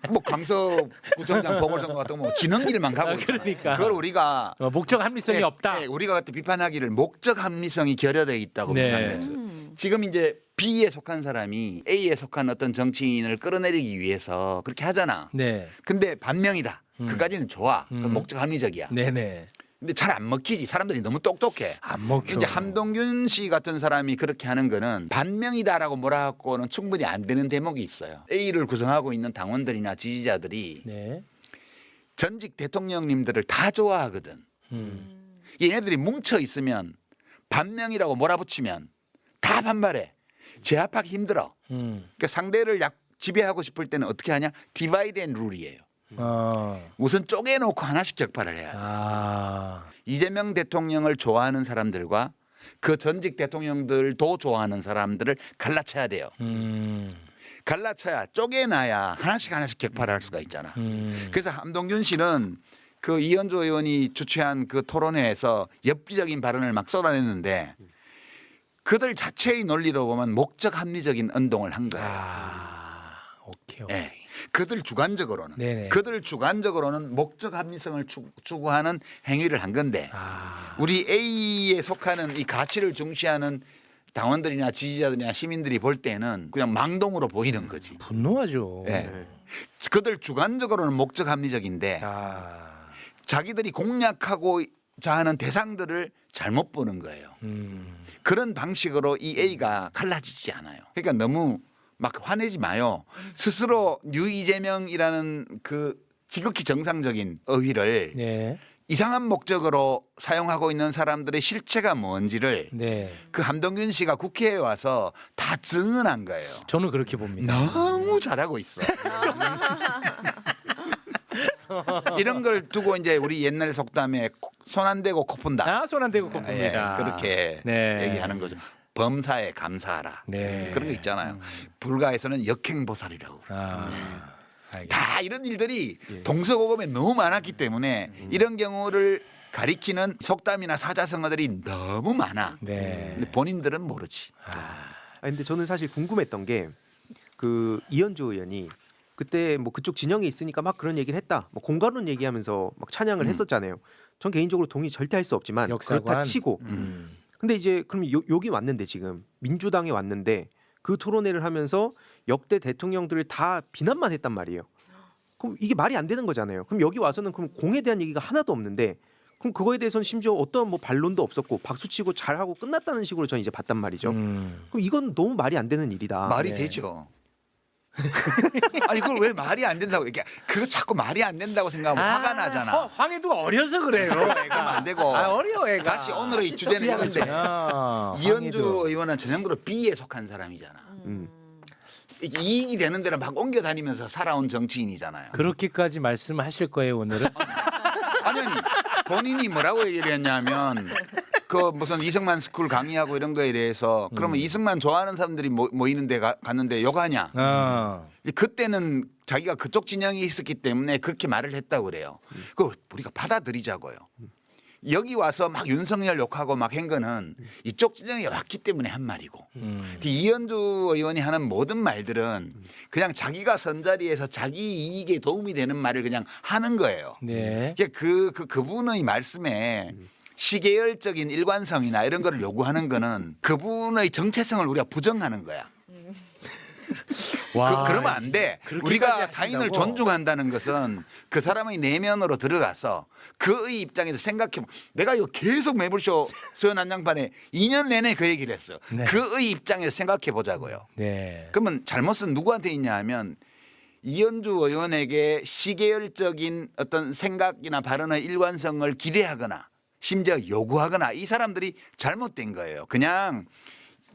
뭐 강서구청장 보궐선거 같은 거 뭐 지는 길만 가고 있잖아.
그러니까.
그걸 우리가
목적 합리성이 없다.
우리가 그때 비판하기를 목적 합리성이 결여돼 있다고
네.
비판했어요. 지금 이제 B에 속한 사람이 A에 속한 어떤 정치인을 끌어내리기 위해서 그렇게 하잖아.
네.
근데 반명이다. 그까지는 좋아. 그 목적 합리적이야.
네네.
근데 잘 안 먹히지. 사람들이 너무 똑똑해.
안 먹혀.
이제 함동균 씨 같은 사람이 그렇게 하는 거는 반명이다라고 뭐라고는 충분히 안 되는 대목이 있어요. A를 구성하고 있는 당원들이나 지지자들이
네.
전직 대통령님들을 다 좋아하거든. 얘네들이 뭉쳐 있으면 반명이라고 몰아붙이면 다 반발해. 제압하기 힘들어. 그러니까 상대를 지배하고 싶을 때는 어떻게 하냐? 디바이드 앤 룰이에요. 우선 쪼개놓고 하나씩 격파를 해야 돼. 이재명 대통령을 좋아하는 사람들과 그 전직 대통령들도 좋아하는 사람들을 갈라쳐야 돼요. 갈라쳐야 쪼개놔야 하나씩 격파를 할 수가 있잖아. 그래서 함동균 씨는 그 이현주 의원이 주최한 그 토론회에서 엽기적인 발언을 막 쏟아냈는데 그들 자체의 논리로 보면 목적 합리적인 운동을 한 거예요.
오케이.
네. 그들 주관적으로는
네네.
그들 주관적으로는 목적 합리성을 추구하는 행위를 한 건데 우리 A에 속하는 이 가치를 중시하는 당원들이나 지지자들이나 시민들이 볼 때는 그냥 망동으로 보이는 거지.
분노하죠.
네. 그들 주관적으로는 목적 합리적인데 자기들이 공략하고자 하는 대상들을 잘못 보는 거예요. 그런 방식으로 이 A가 갈라지지 않아요. 그러니까 너무 막 화내지 마요. 스스로 뉴 이재명이라는 그 지극히 정상적인 어휘를
네.
이상한 목적으로 사용하고 있는 사람들의 실체가 뭔지를
네.
그 함동균 씨가 국회에 와서 다 증언한 거예요.
저는 그렇게 봅니다.
너무 잘하고 있어. 이런 걸 두고 이제 우리 옛날 속담에 손 안 대고 코 푼다.
손 안 대고 코
예,
풉니다.
그렇게
네.
얘기하는 거죠. 범사에 감사하라.
네.
그런 거 있잖아요. 불가에서는 역행보살이라고. 다 이런 일들이 동서고금에 너무 많았기 때문에 이런 경우를 가리키는 속담이나 사자성어들이 너무 많아.
네.
근데 본인들은 모르지.
근데 저는 사실 궁금했던 게 그 이현주 의원이 그때 뭐 그쪽 진영에 있으니까 막 그런 얘기를 했다. 뭐 공간론 얘기하면서 막 찬양을 했었잖아요. 전 개인적으로 동의 절대 할 수 없지만
역사관.
그렇다 치고 근데 이제 그럼 여기 왔는데 지금 민주당에 왔는데 그 토론회를 하면서 역대 대통령들을 다 비난만 했단 말이에요. 그럼 이게 말이 안 되는 거잖아요. 그럼 여기 와서는 그럼 공에 대한 얘기가 하나도 없는데 그럼 그거에 대해서는 심지어 어떤 뭐 반론도 없었고 박수치고 잘하고 끝났다는 식으로 저는 이제 봤단 말이죠. 그럼 이건 너무 말이 안 되는 일이다.
말이 되죠. 아니 그걸 왜 말이 안 된다고 이게 그거 자꾸 말이 안 된다고 생각하면 화가 나잖아.
황해도가 어려서 그래요. 애가.
안 되고.
어려워 애가.
다시 오늘의 주제는 이건데 이현주 의원은 전형적으로 B에 속한 사람이잖아. 이익이 되는 데로 막 옮겨 다니면서 살아온 정치인이잖아요.
그렇게까지 말씀하실 거예요 오늘은?
아니 본인이 뭐라고 얘기를 했냐면 그 무슨 이승만 스쿨 강의하고 이런 거에 대해서 그러면 이승만 좋아하는 사람들이 모이는 데 갔는데 욕하냐? 그때는 자기가 그쪽 진영이 있었기 때문에 그렇게 말을 했다고 그래요. 그걸 우리가 받아들이자고요. 여기 와서 막 윤석열 욕하고 막 한 거는 이쪽 진영에 왔기 때문에 한 말이고 그 이현주 의원이 하는 모든 말들은 그냥 자기가 선 자리에서 자기 이익에 도움이 되는 말을 그냥 하는 거예요.
네.
그분의 말씀에 시계열적인 일관성이나 이런 거를 요구하는 거는 그분의 정체성을 우리가 부정하는 거야. 그러면 안 돼. 우리가 타인을 존중한다는 것은 그 사람의 내면으로 들어가서 그의 입장에서 생각해보면 내가 이거 계속 매불쇼 소연 한장판에 2년 내내 그 얘기를 했어요.
네.
그의 입장에서 생각해 보자고요.
네.
그러면 잘못은 누구한테 있냐 하면 이현주 의원에게 시계열적인 어떤 생각이나 발언의 일관성을 기대하거나 심지어 요구하거나 이 사람들이 잘못된 거예요. 그냥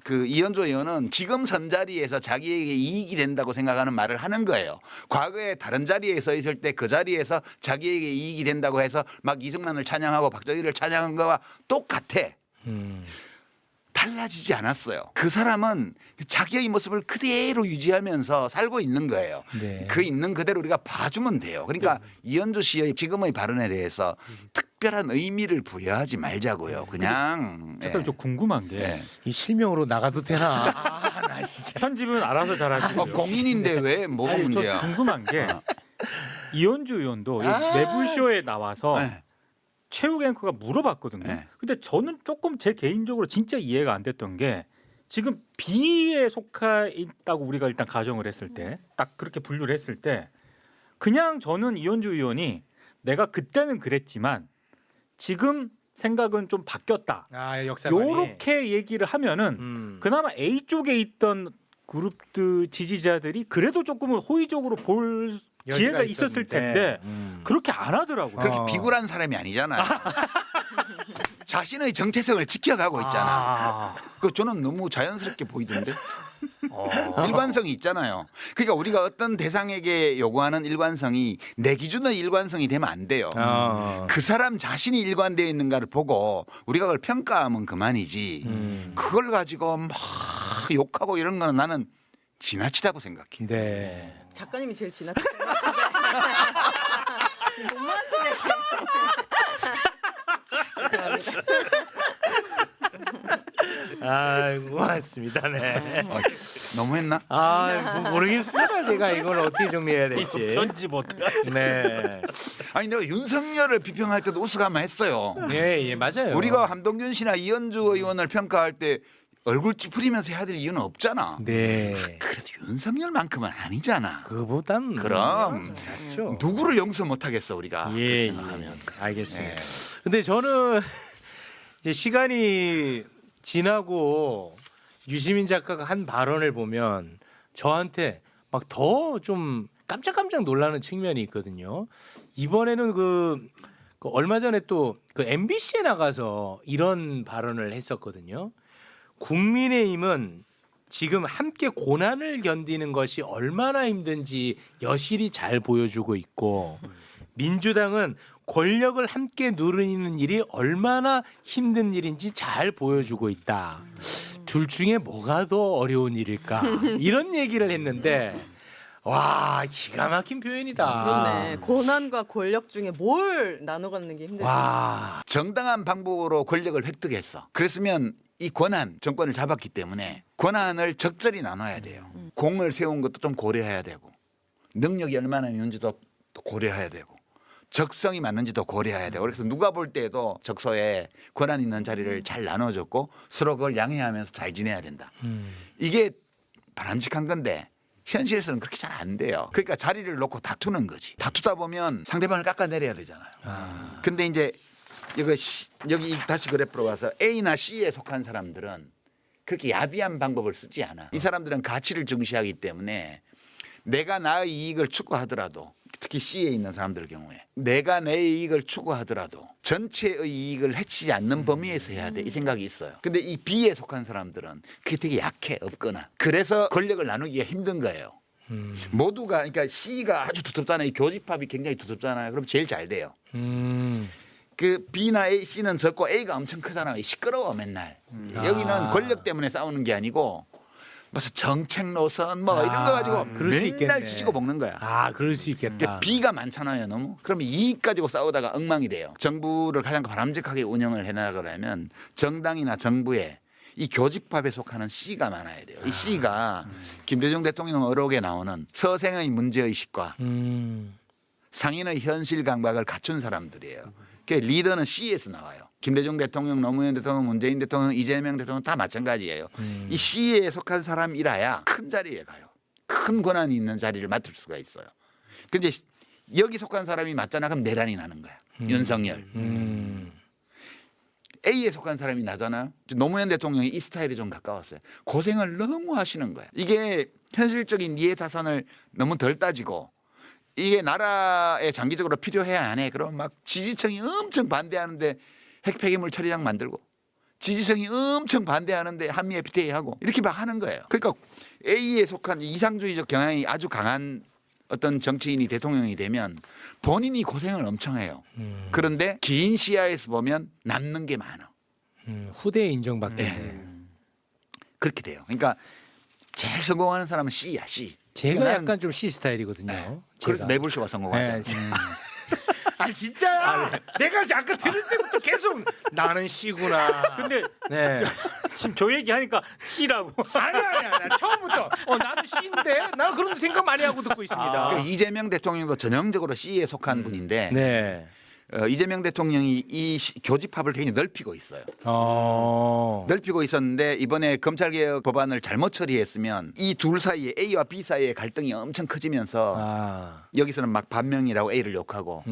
그 이현주 의원은 지금 선 자리에서 자기에게 이익이 된다고 생각하는 말을 하는 거예요. 과거에 다른 자리에 서 있을 때 그 자리에서 자기에게 이익이 된다고 해서 막 이승만을 찬양하고 박정희를 찬양한 거와 똑같아. 달라지지 않았어요. 그 사람은 자기의 모습을 그대로 유지하면서 살고 있는 거예요.
네.
그 있는 그대로 우리가 봐주면 돼요. 그러니까 이현주 씨의 지금의 발언에 대해서 특별한 의미를 부여하지 말자고요. 그냥
잠깐 좀 궁금한 게
예.
이 실명으로 나가도 되나? 아, 나 진짜.
편집은 알아서 잘하시고요.
공인인데 왜 뭐가
아니, 저
문제야?
궁금한 게 이현주 의원도 이
아,
매불쇼에 나와서
네.
최욱 앵커가 물어봤거든요.
네.
근데 저는 조금 제 개인적으로 진짜 이해가 안 됐던 게 지금 B에 속해 있다고 우리가 일단 가정을 했을 때 딱 그렇게 분류를 했을 때 그냥 저는 이현주 의원이 내가 그때는 그랬지만 지금 생각은 좀 바뀌었다.
아, 역사관이.
요렇게 얘기를 하면은 그나마 A 쪽에 있던 그룹들 지지자들이 그래도 조금은 호의적으로 볼 기회가 있었을 텐데 그렇게 안 하더라고요.
그렇게 비굴한 사람이 아니잖아요. 자신의 정체성을 지켜가고 있잖아.
아.
그 저는 너무 자연스럽게 보이던데.
어.
일관성이 있잖아요. 그러니까 우리가 어떤 대상에게 요구하는 일관성이 내 기준의 일관성이 되면 안 돼요. 그 사람 자신이 일관되어 있는가를 보고 우리가 그걸 평가하면 그만이지. 그걸 가지고 막 욕하고 이런 거는 나는 지나치다고 생각해.
네.
작가님이 제일 지나치는 것 같은데. 너무하시네. 죄송합니다.
아이고, 고맙습니다. 네.
너무했나?
아, 뭐 모르겠습니다. 제가 이걸 어떻게 정리해야 될지.
편집 어떻게?
네.
아니 내가 윤석열을 비평할 때도 우스가만 했어요.
예, 예, 맞아요.
우리가 한동균 씨나 이현주 의원을 평가할 때 얼굴 찌푸리면서 해야 될 이유는 없잖아.
네.
그래도 윤석열만큼은 아니잖아.
그보단
그럼
낫죠.
누구를 용서 못하겠어 우리가.
예,
그렇게 생각하면.
예. 알겠습니다.
예.
근데 저는 이제 시간이 지나고 유시민 작가가 한 발언을 보면 저한테 막 더 좀 깜짝깜짝 놀라는 측면이 있거든요. 이번에는 그 얼마 전에 또 그 MBC에 나가서 이런 발언을 했었거든요. 국민의힘은 지금 함께 고난을 견디는 것이 얼마나 힘든지 여실히 잘 보여주고 있고 민주당은 권력을 함께 누리는 일이 얼마나 힘든 일인지 잘 보여주고 있다. 둘 중에 뭐가 더 어려운 일일까? 이런 얘기를 했는데 와, 기가 막힌 표현이다.
그렇네. 고난과 권력 중에 뭘 나눠 갖는 게 힘들지.
와,
정당한 방법으로 권력을 획득했어. 그랬으면 이 권한 정권을 잡았기 때문에 권한을 적절히 나눠야 돼요. 공을 세운 것도 좀 고려해야 되고 능력이 얼마나 있는지도 또 고려해야 되고 적성이 맞는지도 고려해야 되고 그래서 누가 볼 때도 적소에 권한 있는 자리를 잘 나눠줬고 서로 그걸 양해하면서 잘 지내야 된다. 이게 바람직한 건데 현실에서는 그렇게 잘 안 돼요. 그러니까 자리를 놓고 다투는 거지. 다투다 보면 상대방을 깎아내려야 되잖아요. 근데 이제 여기 다시 그래프로 와서 A나 C에 속한 사람들은 그렇게 야비한 방법을 쓰지 않아. 이 사람들은 가치를 중시하기 때문에 내가 나의 이익을 추구하더라도 특히 C에 있는 사람들 경우에 내가 내 이익을 추구하더라도 전체의 이익을 해치지 않는 범위에서 해야 돼. 이 생각이 있어요. 근데 이 B에 속한 사람들은 그게 되게 약해 없거나 그래서 권력을 나누기가 힘든 거예요. 모두가 그러니까 C가 아주 두텁잖아요. 이 교집합이 굉장히 두텁잖아요. 그럼 제일 잘 돼요. 그 B나 A, C는 적고 A가 엄청 크잖아요. 시끄러워 맨날. 여기는 권력 때문에 싸우는 게 아니고 무슨 정책 노선 뭐 이런 거 가지고
그럴 수
맨날
있겠네.
지지고 볶는 거야.
아, 그럴 수 있겠다.
그러니까 B가 많잖아요, 너무. 그러면 이익 가지고 싸우다가 엉망이 돼요. 정부를 가장 바람직하게 운영을 해나가려면 정당이나 정부에 이 교집합에 속하는 C가 많아야 돼요. 이 C가 김대중 대통령 어록에 나오는 서생의 문제의식과 상인의 현실 감각을 갖춘 사람들이에요. 그 리더는 C에서 나와요. 김대중 대통령, 노무현 대통령, 문재인 대통령, 이재명 대통령 다 마찬가지예요. 이 C에 속한 사람이라야 큰 자리에 가요. 큰 권한이 있는 자리를 맡을 수가 있어요. 근데 여기 속한 사람이 맞잖아. 그럼 내란이 나는 거야. 윤석열. A에 속한 사람이 나잖아요. 노무현 대통령이 이 스타일에 좀 가까웠어요. 고생을 너무 하시는 거야. 이게 현실적인 이해 사선을 너무 덜 따지고 이게 나라에 장기적으로 필요해야 안 해. 그럼 막 지지층이 엄청 반대하는데 핵폐기물 처리장 만들고 지지층이 엄청 반대하는데 한미 FTA 하고 이렇게 막 하는 거예요. 그러니까 A에 속한 이상주의적 경향이 아주 강한 어떤 정치인이 대통령이 되면 본인이 고생을 엄청 해요. 그런데 긴 시야에서 보면 남는 게 많아.
후대에 인정받겠네.
네. 그렇게 돼요. 그러니까 제일 성공하는 사람은 C야, C.
제가
그러니까
약간 좀 C 스타일이거든요.
네. 그래서
제가.
매불쇼가 성공하죠.
네, 아 진짜야? 내가 아까 들을 때부터 계속 나는 C구나.
근데
네.
지금 저 얘기하니까 C라고.
아니야. 나 처음부터 나는 C인데 나 그런 생각 많이 하고 듣고 있습니다.
그 이재명 대통령도 전형적으로 C에 속한 분인데
네.
이재명 대통령이 이 교집합을 굉장히 넓히고 있어요. 넓히고 있었는데 이번에 검찰개혁 법안을 잘못 처리했으면 이 둘 사이에 A와 B 사이의 갈등이 엄청 커지면서 여기서는 막 반명이라고 A를 욕하고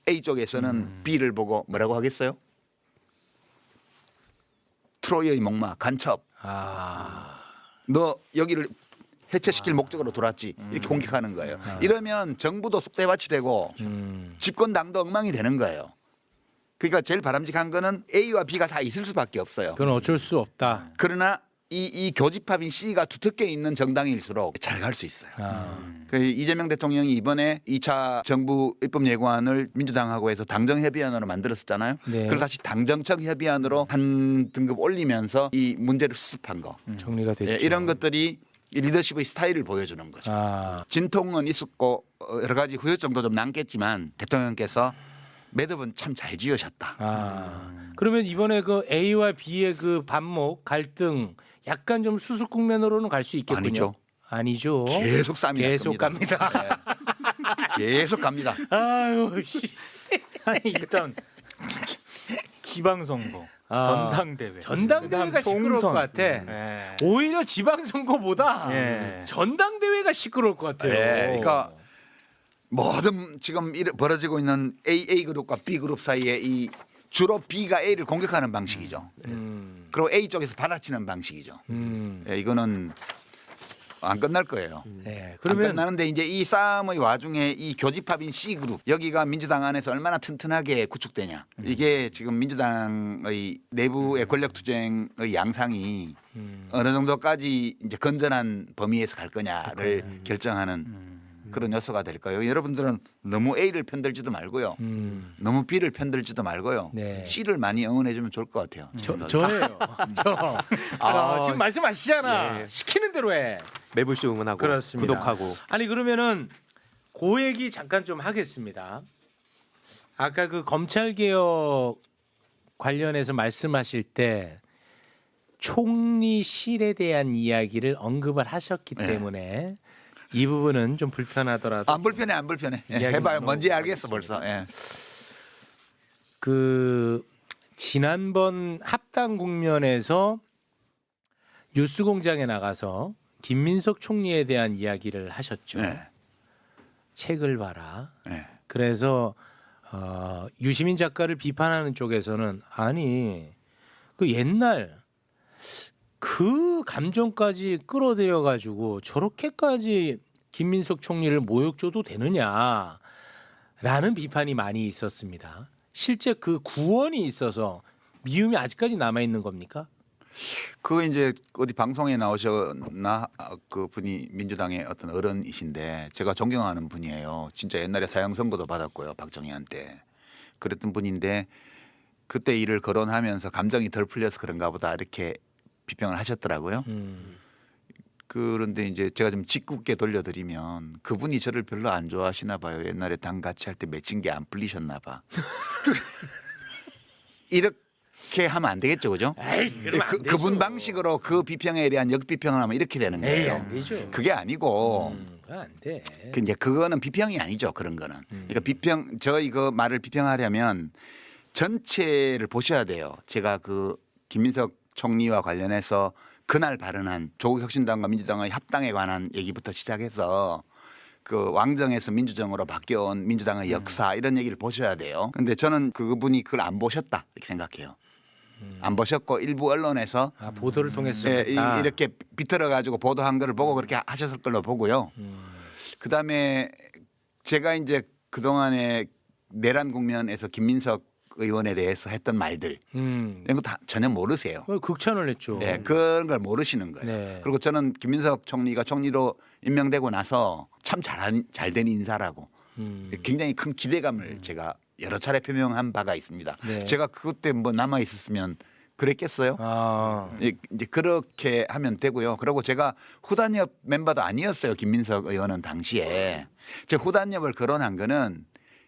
A 쪽에서는 B를 보고 뭐라고 하겠어요? 트로이의 목마 간첩. 너 여기를 해체시킬 목적으로 돌았지 이렇게 공격하는 거예요. 이러면 정부도 쑥대밭이 되고 집권당도 엉망이 되는 거예요. 그러니까 제일 바람직한 거는 A와 B가 다 있을 수밖에 없어요.
그건 어쩔 수 없다.
그러나 이 교집합인 C가 두텁게 있는 정당일수록 잘 갈 수 있어요. 그 이재명 대통령이 이번에 2차 정부 입법 예고안을 민주당하고 해서 당정 협의안으로 만들었었잖아요.
네.
그걸 다시 당정청 협의안으로 한 등급 올리면서 이 문제를 수습한 거.
정리가 됐죠.
예, 이런 것들이 이 리더십의 스타일을 보여주는 거죠. 진통은 있었고 여러 가지 후유증도 좀 남겠지만 대통령께서 매듭은 참 잘 지으셨다.
그러면 이번에 그 A와 B의 그 반목 갈등 약간 좀 수습 국면으로는 갈 수 있겠군요.
아니죠.
아니죠.
계속 싸움이 날
계속
겁니다.
갑니다.
네. 계속 갑니다.
아유 씨.
아니 일단 지방선거, 전당대회,
전당대회가
그다음
시끄러울
총선.
것 같아.
예.
오히려 지방선거보다
예.
전당대회가 시끄러울 것 같아요.
네, 그러니까 모든 지금 벌어지고 있는 A 그룹과 B 그룹 사이에 이 주로 B가 A를 공격하는 방식이죠. 그리고 A 쪽에서 받아치는 방식이죠. 예, 이거는 안 끝날 거예요.
네,
안
그러면
끝나는데 이제 이 싸움의 와중에 이 교집합인 C 그룹 여기가 민주당 안에서 얼마나 튼튼하게 구축되냐. 이게 지금 민주당의 내부의 권력 투쟁의 양상이 어느 정도까지 이제 건전한 범위에서 갈 거냐를 결정하는 그런 요소가 될 거예요. 여러분들은 너무 A를 편들지도 말고요. 너무 B를 편들지도 말고요.
네.
C를 많이 응원해주면 좋을 것 같아요.
저예요. 저. 지금 말씀하시잖아.
예.
시키는 대로 해.
매불쇼 응원하고
그렇습니다.
구독하고.
아니 그러면은 그 얘기 잠깐 좀 하겠습니다. 아까 그 검찰 개혁 관련해서 말씀하실 때 총리실에 대한 이야기를 언급을 하셨기
네.
때문에 이 부분은 좀 불편하더라도
안 불편해 안 불편해. 예,
이야기
해봐요.
좀
뭔지 알겠어 벌써. 예.
그 지난번 합당 국면에서 뉴스공장에 나가서 김민석 총리에 대한 이야기를 하셨죠.
네.
책을 봐라.
네.
그래서 유시민 작가를 비판하는 쪽에서는 아니 그 옛날 그 감정까지 끌어들여 가지고 저렇게까지 김민석 총리를 모욕 줘도 되느냐라는 비판이 많이 있었습니다. 실제 그 구원이 있어서 미움이 아직까지 남아 있는 겁니까?
그거 이제 어디 방송에 나오셨나 그 분이 민주당의 어떤 어른이신데 제가 존경하는 분이에요. 진짜 옛날에 사형 선고도 받았고요. 박정희한테 그랬던 분인데 그때 일을 거론하면서 감정이 덜 풀려서 그런가 보다 이렇게 비평을 하셨더라고요. 그런데 이제 제가 좀 짓궂게 돌려드리면 그분이 저를 별로 안 좋아하시나 봐요. 옛날에 당 같이 할 때 맺힌 게 안 풀리셨나 봐. 이렇게 하면 안 되겠죠, 그죠?
에이, 그러면 안 되죠.
그분 방식으로 그 비평에 대한 역비평을 하면 이렇게 되는
에이,
거예요.
안 되죠.
그게 아니고
그건 안 돼.
그 이제 그거는 비평이 아니죠, 그런 거는. 그러니까 비평 저희 그 말을 비평하려면 전체를 보셔야 돼요. 제가 그 김민석 총리와 관련해서 그날 발언한 조국혁신당과 민주당의 합당에 관한 얘기부터 시작해서 그 왕정에서 민주정으로 바뀌어온 민주당의 역사 이런 얘기를 보셔야 돼요. 근데 저는 그분이 그걸 안 보셨다 이렇게 생각해요. 안 보셨고 일부 언론에서
보도를 통해서
예,
그랬다.
이렇게 비틀어 가지고 보도한 거를 보고 그렇게 하셨을 걸로 보고요. 그다음에 제가 이제 그동안에 내란 국면에서 김민석 의원에 대해서 했던 말들 이런 거 다 전혀 모르세요.
극찬을 했죠.
네, 그런 걸 모르시는 거예요.
네.
그리고 저는 김민석 총리가 총리로 임명되고 나서 참 잘된 인사라고 굉장히 큰 기대감을 제가 여러 차례 표명한 바가 있습니다.
네.
제가 그때 뭐 남아 있었으면 그랬겠어요? 이제 그렇게 하면 되고요. 그리고 제가 후단협 멤버도 아니었어요. 김민석 의원은 당시에 제 후단협을 거론한 거는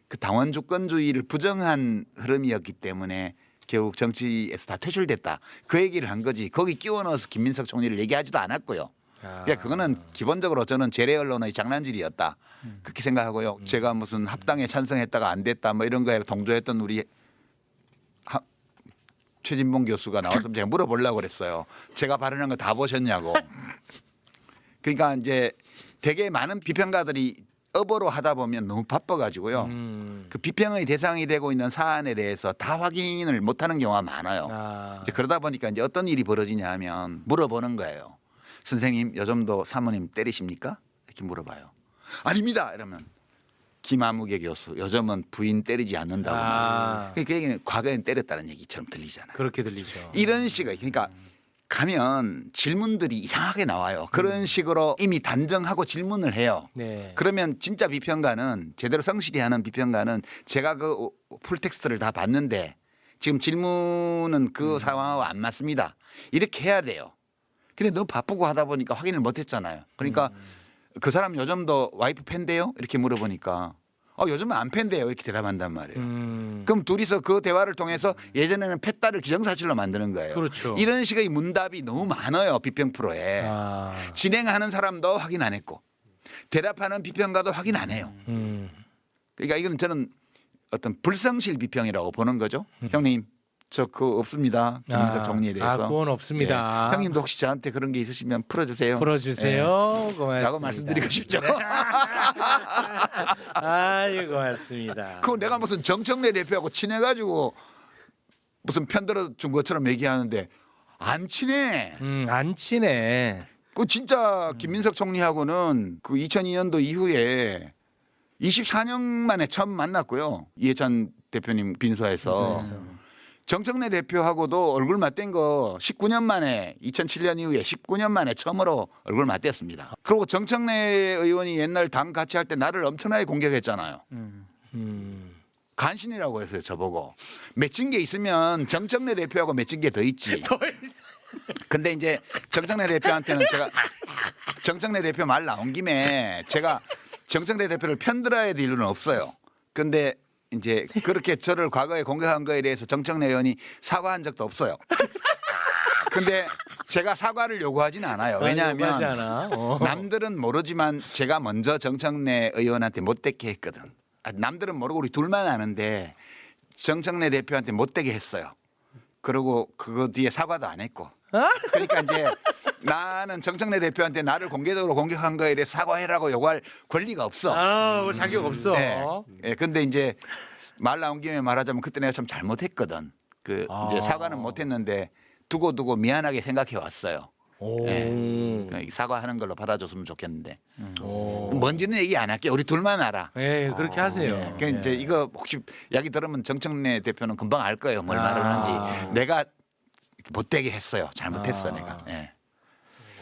그 당원 주권주의를 부정한 흐름이었기 때문에 결국 정치에서 다 퇴출됐다. 그 얘기를 한 거지. 거기 끼워 넣어서 김민석 총리를 얘기하지도 않았고요. 그러니까 그거는 기본적으로 저는 재래 언론의 장난질이었다. 그렇게 생각하고요. 제가 무슨 합당에 찬성했다가 안 됐다 뭐 이런 거에 동조했던 우리 최진봉 교수가 나와서 제가 물어보려고 그랬어요. 제가 발언한 거 다 보셨냐고. 그러니까 이제 되게 많은 비평가들이 업어로 하다 보면 너무 바빠가지고요. 그 비평의 대상이 되고 있는 사안에 대해서 다 확인을 못하는 경우가 많아요. 이제 그러다 보니까 이제 어떤 일이 벌어지냐 하면 물어보는 거예요. 선생님 요즘도 사모님 때리십니까? 이렇게 물어봐요. 아닙니다. 이러면 김아무개 교수 요즘은 부인 때리지 않는다고. 그 얘기는 과거엔 때렸다는 얘기처럼 들리잖아요.
그렇게 들리죠.
이런 식의 그러니까 가면 질문들이 이상하게 나와요. 그런 식으로 이미 단정하고 질문을 해요.
네.
그러면 진짜 비평가는 제대로 성실히 하는 비평가는 제가 그 풀텍스트를 다 봤는데 지금 질문은 그 상황하고 안 맞습니다. 이렇게 해야 돼요. 근데 너무 바쁘고 하다 보니까 확인을 못했잖아요. 그러니까 그 사람 요즘도 와이프 팬데요? 이렇게 물어보니까 요즘은 안 팬데요. 이렇게 대답한단 말이에요. 그럼 둘이서 그 대화를 통해서 예전에는 팻다를 기정사실로 만드는 거예요.
그렇죠.
이런 식의 문답이 너무 많아요. 비평 프로에. 진행하는 사람도 확인 안 했고 대답하는 비평가도 확인 안 해요. 그러니까 이거는 저는 어떤 불성실 비평이라고 보는 거죠. 형님 저 그거 없습니다. 김민석 총리에 대해서.
그건 없습니다.
예. 형님도 혹시 저한테 그런 게 있으시면 풀어주세요.
풀어주세요. 고맙습니다.
라고 말씀드리고 싶죠.
아유 고맙습니다.
그거 내가 무슨 정청래 대표하고 친해가지고 무슨 편들어준 것처럼 얘기하는데 안 친해.
안 친해.
그 진짜 김민석 총리하고는 그 2002년도 이후에 24년 만에 처음 만났고요. 이해찬 대표님 빈소에서. 정청래 대표하고도 얼굴 맞댄 거 19년 만에 2007년 이후에 19년 만에 처음으로 얼굴 맞댔습니다. 그리고 정청래 의원이 옛날 당 같이 할 때 나를 엄청나게 공격했잖아요. 간신이라고 했어요. 저보고. 맺힌 게 있으면 정청래 대표하고 맺힌 게 더 있지. 근데 이제 정청래 대표한테는 제가 정청래 대표 말 나온 김에 제가 정청래 대표를 편들어야 될 이유는 없어요. 근데 이제 그렇게 저를 과거에 공격한 거에 대해서 정청래 의원이 사과한 적도 없어요. 근데 제가 사과를 요구하지는 않아요. 왜냐하면 남들은 모르지만 제가 먼저 정청래 의원한테 못되게 했거든. 남들은 모르고 우리 둘만 아는데 정청래 대표한테 못되게 했어요. 그리고 그거 뒤에 사과도 안 했고. 그러니까 이제 나는 정청래 대표한테 나를 공개적으로 공격한 거에 대해 사과해라고 요구할 권리가 없어.
자격 없어.
네. 네. 근데 이제 말 나온 김에 말하자면 그때 내가 참 잘못했거든. 이제 사과는 못했는데 두고 미안하게 생각해 왔어요. 네. 사과하는 걸로 받아줬으면 좋겠는데. 뭔지는 얘기 안 할게. 우리 둘만 알아.
네, 그렇게 하세요.
네. 그러니까 이제 이거 혹시 이야기 들으면 정청래 대표는 금방 알 거예요. 뭘 말을 하는지. 내가 못되게 했어요. 잘못했어 내가. 네.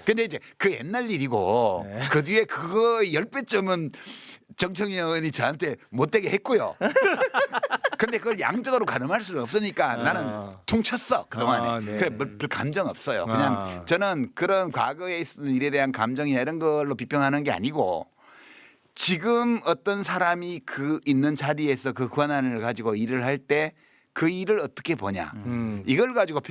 근데 이제 그 옛날 일이고 그 뒤에 그거 10배쯤은 정청래 의원이 저한테 못되게 했고요. 근데 그걸 양적으로 가늠할 수는 없으니까 나는 퉁쳤어 그동안에.
네.
그래 별 감정 없어요. 그냥 저는 그런 과거에 있었던 일에 대한 감정이나 이런 걸로 비평하는 게 아니고 지금 어떤 사람이 그 있는 자리에서 그 권한을 가지고 일을 할 때 그 일을 어떻게 보냐. 이걸 가지고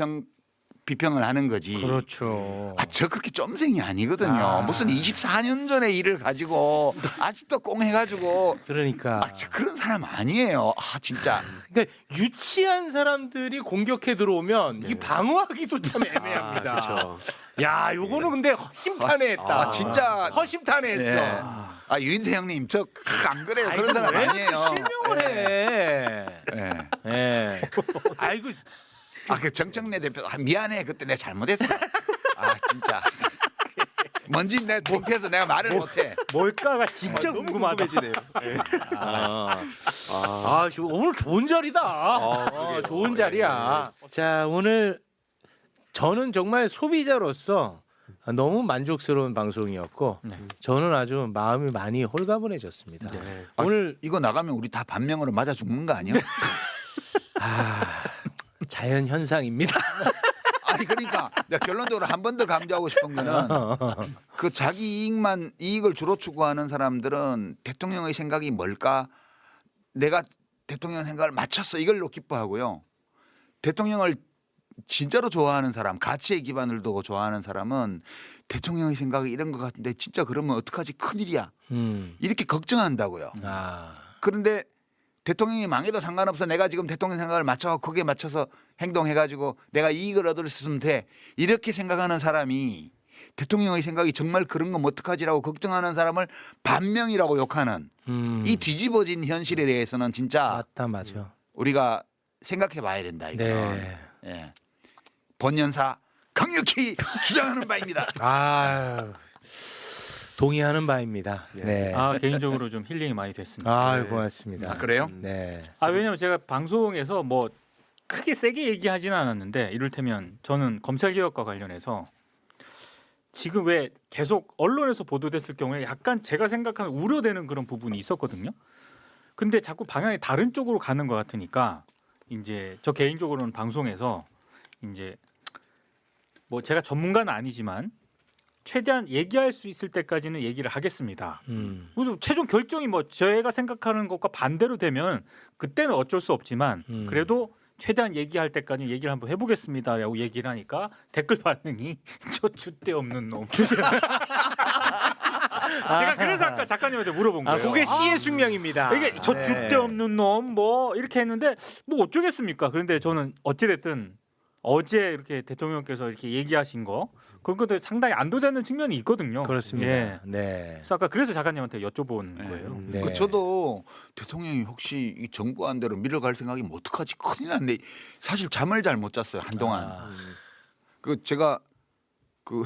비평을 하는 거지.
그렇죠.
저 그렇게 쫌생이 아니거든요. 무슨 24년 전의 일을 가지고 아직도 꽁해가지고.
그러니까.
저 그런 사람 아니에요. 진짜.
그러니까 유치한 사람들이 공격해 들어오면 이 방어하기도 참 애매합니다.
그렇죠.
야, 요거는 근데 허심탄회했다.
진짜.
허심탄회했어.
유인태 형님 저 안 그래요. 그런 사람
왜
아니에요.
실명을 해.
네.
예. 아이고.
그 정청래 대표 미안해 그때 내가 잘못했어. 진짜. 뭔지 내가 창피해서 내가 말을 못해.
뭘까가 진짜 궁금하다.
오늘 좋은 자리다. 좋은 자리야. 자, 오늘 저는 정말 소비자로서 너무 만족스러운 방송이었고 저는 아주 마음이 많이 홀가분해졌습니다. 오늘
이거 나가면 우리 다 반명으로 맞아 죽는 거 아니야?
자연 현상입니다.
그러니까 내가 결론적으로 한 번 더 강조하고 싶은 거는 그 자기 이익을 주로 추구하는 사람들은 대통령의 생각이 뭘까 내가 대통령 생각을 맞췄어 이걸로 기뻐하고요. 대통령을 진짜로 좋아하는 사람, 가치에 기반을 두고 좋아하는 사람은 대통령의 생각이 이런 것 같은데 진짜 그러면 어떡하지 큰일이야. 이렇게 걱정한다고요.
아.
그런데 대통령이 망해도 상관없어. 내가 지금 대통령 생각을 맞춰서 거기에 맞춰서 행동해가지고 내가 이익을 얻을 수 있으면 돼. 이렇게 생각하는 사람이 대통령의 생각이 정말 그런 건 어떡하지라고 걱정하는 사람을 반명이라고 욕하는 이 뒤집어진 현실에 대해서는 진짜
맞다 맞아.
우리가 생각해 봐야 된다. 이거.
네.
예. 본연사 강력히 주장하는 바입니다.
아 동의하는 바입니다. 네.
아 개인적으로 좀 힐링이 많이 됐습니다.
아 고맙습니다.
아, 그래요?
네.
아 왜냐면 제가 방송에서 뭐 크게 세게 얘기하지는 않았는데 이를테면 저는 검찰개혁과 관련해서 지금 왜 계속 언론에서 보도됐을 경우에 약간 제가 생각하는 우려되는 그런 부분이 있었거든요. 근데 자꾸 방향이 다른 쪽으로 가는 것 같으니까 이제 저 개인적으로는 방송에서 이제 뭐 제가 전문가는 아니지만 최대한 얘기할 수 있을 때까지는 얘기를 하겠습니다. 그리고 최종 결정이 뭐 제가 생각하는 것과 반대로 되면 그때는 어쩔 수 없지만 그래도 최대한 얘기할 때까지 얘기를 한번 해보겠습니다라고 얘기를 하니까 댓글 반응이 저 줏대 없는 놈. 제가 그래서 아까 작가님한테 물어본 거예요.
아 그게 씨의 숙명입니다.
이게 저
네.
줏대 없는 놈 뭐 이렇게 했는데 뭐 어쩌겠습니까? 그런데 저는 어찌됐든 어제 이렇게 대통령께서 이렇게 얘기하신 거 그런 것도 상당히 안도되는 측면이 있거든요.
그렇습니다.
예.
네.
그래서 아까 그래서 작가님한테 여쭤본 거예요.
네.
그 저도 대통령이 혹시 이 정부안 대로 밀어갈 생각이면 어떡하지 큰일 났네. 사실 잠을 잘 못 잤어요 한동안.
아.
그 제가 그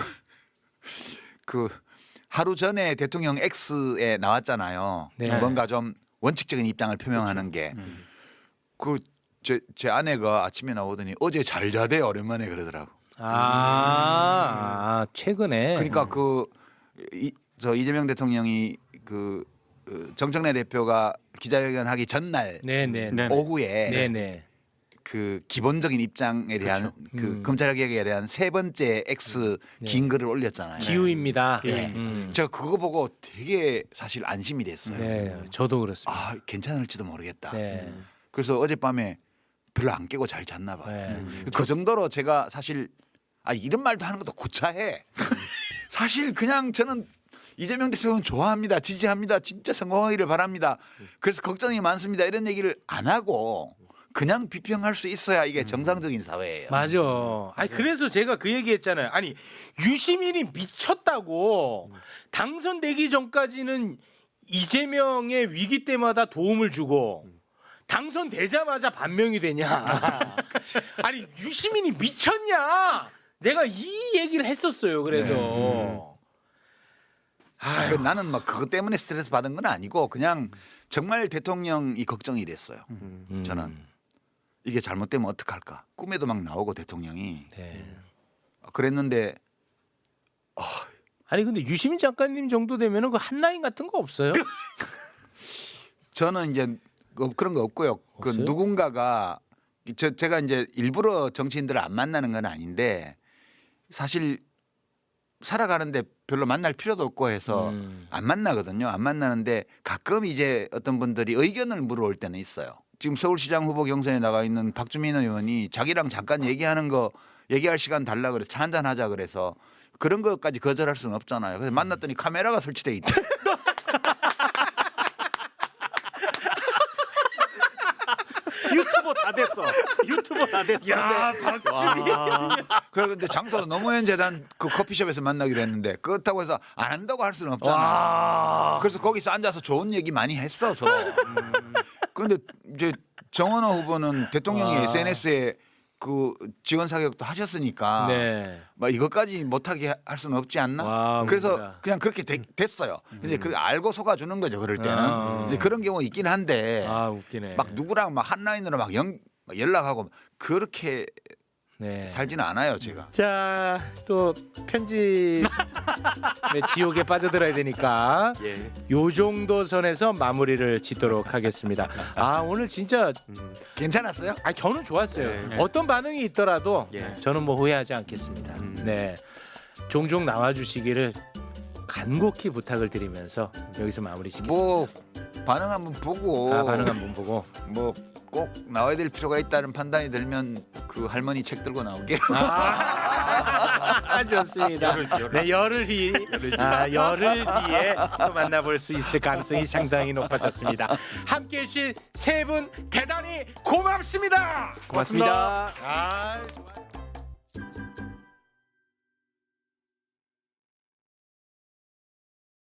하루 전에 대통령 X에 나왔잖아요.
네.
뭔가 좀 원칙적인 입장을 표명하는 게. 제 아내가 아침에 나오더니 어제 잘 자대 오랜만에 그러더라고.
최근에
그러니까 저 이재명 대통령이 정청래 대표가 기자회견하기 전날
네네
네.
오후에
네네
그 기본적인 입장에 대한 그 검찰개혁에 대한 세 번째 X 긴 글을 올렸잖아요.
기후입니다.
네. 제가 그거 보고 되게 사실 안심이 됐어요.
네, 저도 그렇습니다.
아 괜찮을지도 모르겠다.
네.
그래서 어젯밤에 별로 안 깨고 잘 잤나 봐요.
네.
그 정도로 제가 사실 이런 말도 하는 것도 구차해. 사실 그냥 저는 이재명 대통령 좋아합니다. 지지합니다. 진짜 성공하기를 바랍니다. 그래서 걱정이 많습니다. 이런 얘기를 안 하고 그냥 비평할 수 있어야 이게 정상적인 사회예요.
맞아. 아니 그래서 제가 그 얘기했잖아요. 아니 유시민이 미쳤다고 당선되기 전까지는 이재명의 위기 때마다 도움을 주고 당선되자마자 반명이 되냐? 아니 유시민이 미쳤냐? 내가 이 얘기를 했었어요. 그래서
나는 막 그것 때문에 스트레스 받은 건 아니고 그냥 정말 대통령이 걱정이 됐어요. 저는 이게 잘못되면 어떡할까? 꿈에도 막 나오고 대통령이
네.
그랬는데
아니 근데 유시민 작가님 정도 되면은 그 한라인 같은 거 없어요?
저는 이제 그런 거 없고요. 그
없어요?
누군가가 제가 이제 일부러 정치인들을 안 만나는 건 아닌데 사실 살아가는데 별로 만날 필요도 없고 해서 안 만나거든요. 안 만나는데 가끔 이제 어떤 분들이 의견을 물어올 때는 있어요. 지금 서울시장 후보 경선에 나가 있는 박주민 의원이 자기랑 잠깐 얘기할 시간 달라 그래서 차 한잔 하자 그래서 그런 것까지 거절할 수는 없잖아요. 그래서 만났더니 카메라가 설치돼 있다.
유튜버 다 됐어. 유튜버 다 됐어.
야 박주민.
그런데 장소도 노무현 재단 그 커피숍에서 만나기로 했는데 그렇다고 해서 안 한다고 할 수는 없잖아. 그래서 거기서 앉아서 좋은 얘기 많이 했어서. 그런데 이제 정원호 후보는 대통령이 SNS에 그 지원 사격도 하셨으니까
네.
막 이것까지 못하게 할 수는 없지 않나?
와,
그래서
뭔가.
그냥 그렇게 됐어요. 근데 그 알고 속아주는 거죠. 그럴 때는 근데 그런 경우 있긴 한데
아 웃기네.
막 누구랑 막 한라인으로 막 연락하고 그렇게
네.
살지는 않아요, 제가.
자, 또 편집의 지옥에 빠져들어야 되니까
예.
요 정도 선에서 마무리를 짓도록 하겠습니다. 아 오늘 진짜
괜찮았어요?
저는 좋았어요.
네.
어떤 반응이 있더라도
예.
저는 뭐 후회하지 않겠습니다. 네, 종종 나와주시기를 간곡히 부탁을 드리면서 여기서 마무리 짓겠습니다.
뭐 반응 한번 보고
반응 한번 보고.
뭐 꼭 나와야 될 필요가 있다는 판단이 들면 그 할머니 책 들고 나올게요.
좋습니다. 네, 열흘 뒤에 또 만나볼 수 있을 가능성이 상당히 높아졌습니다. 함께해 주신 세 분 대단히 고맙습니다.
고맙습니다.
아, 좋아요.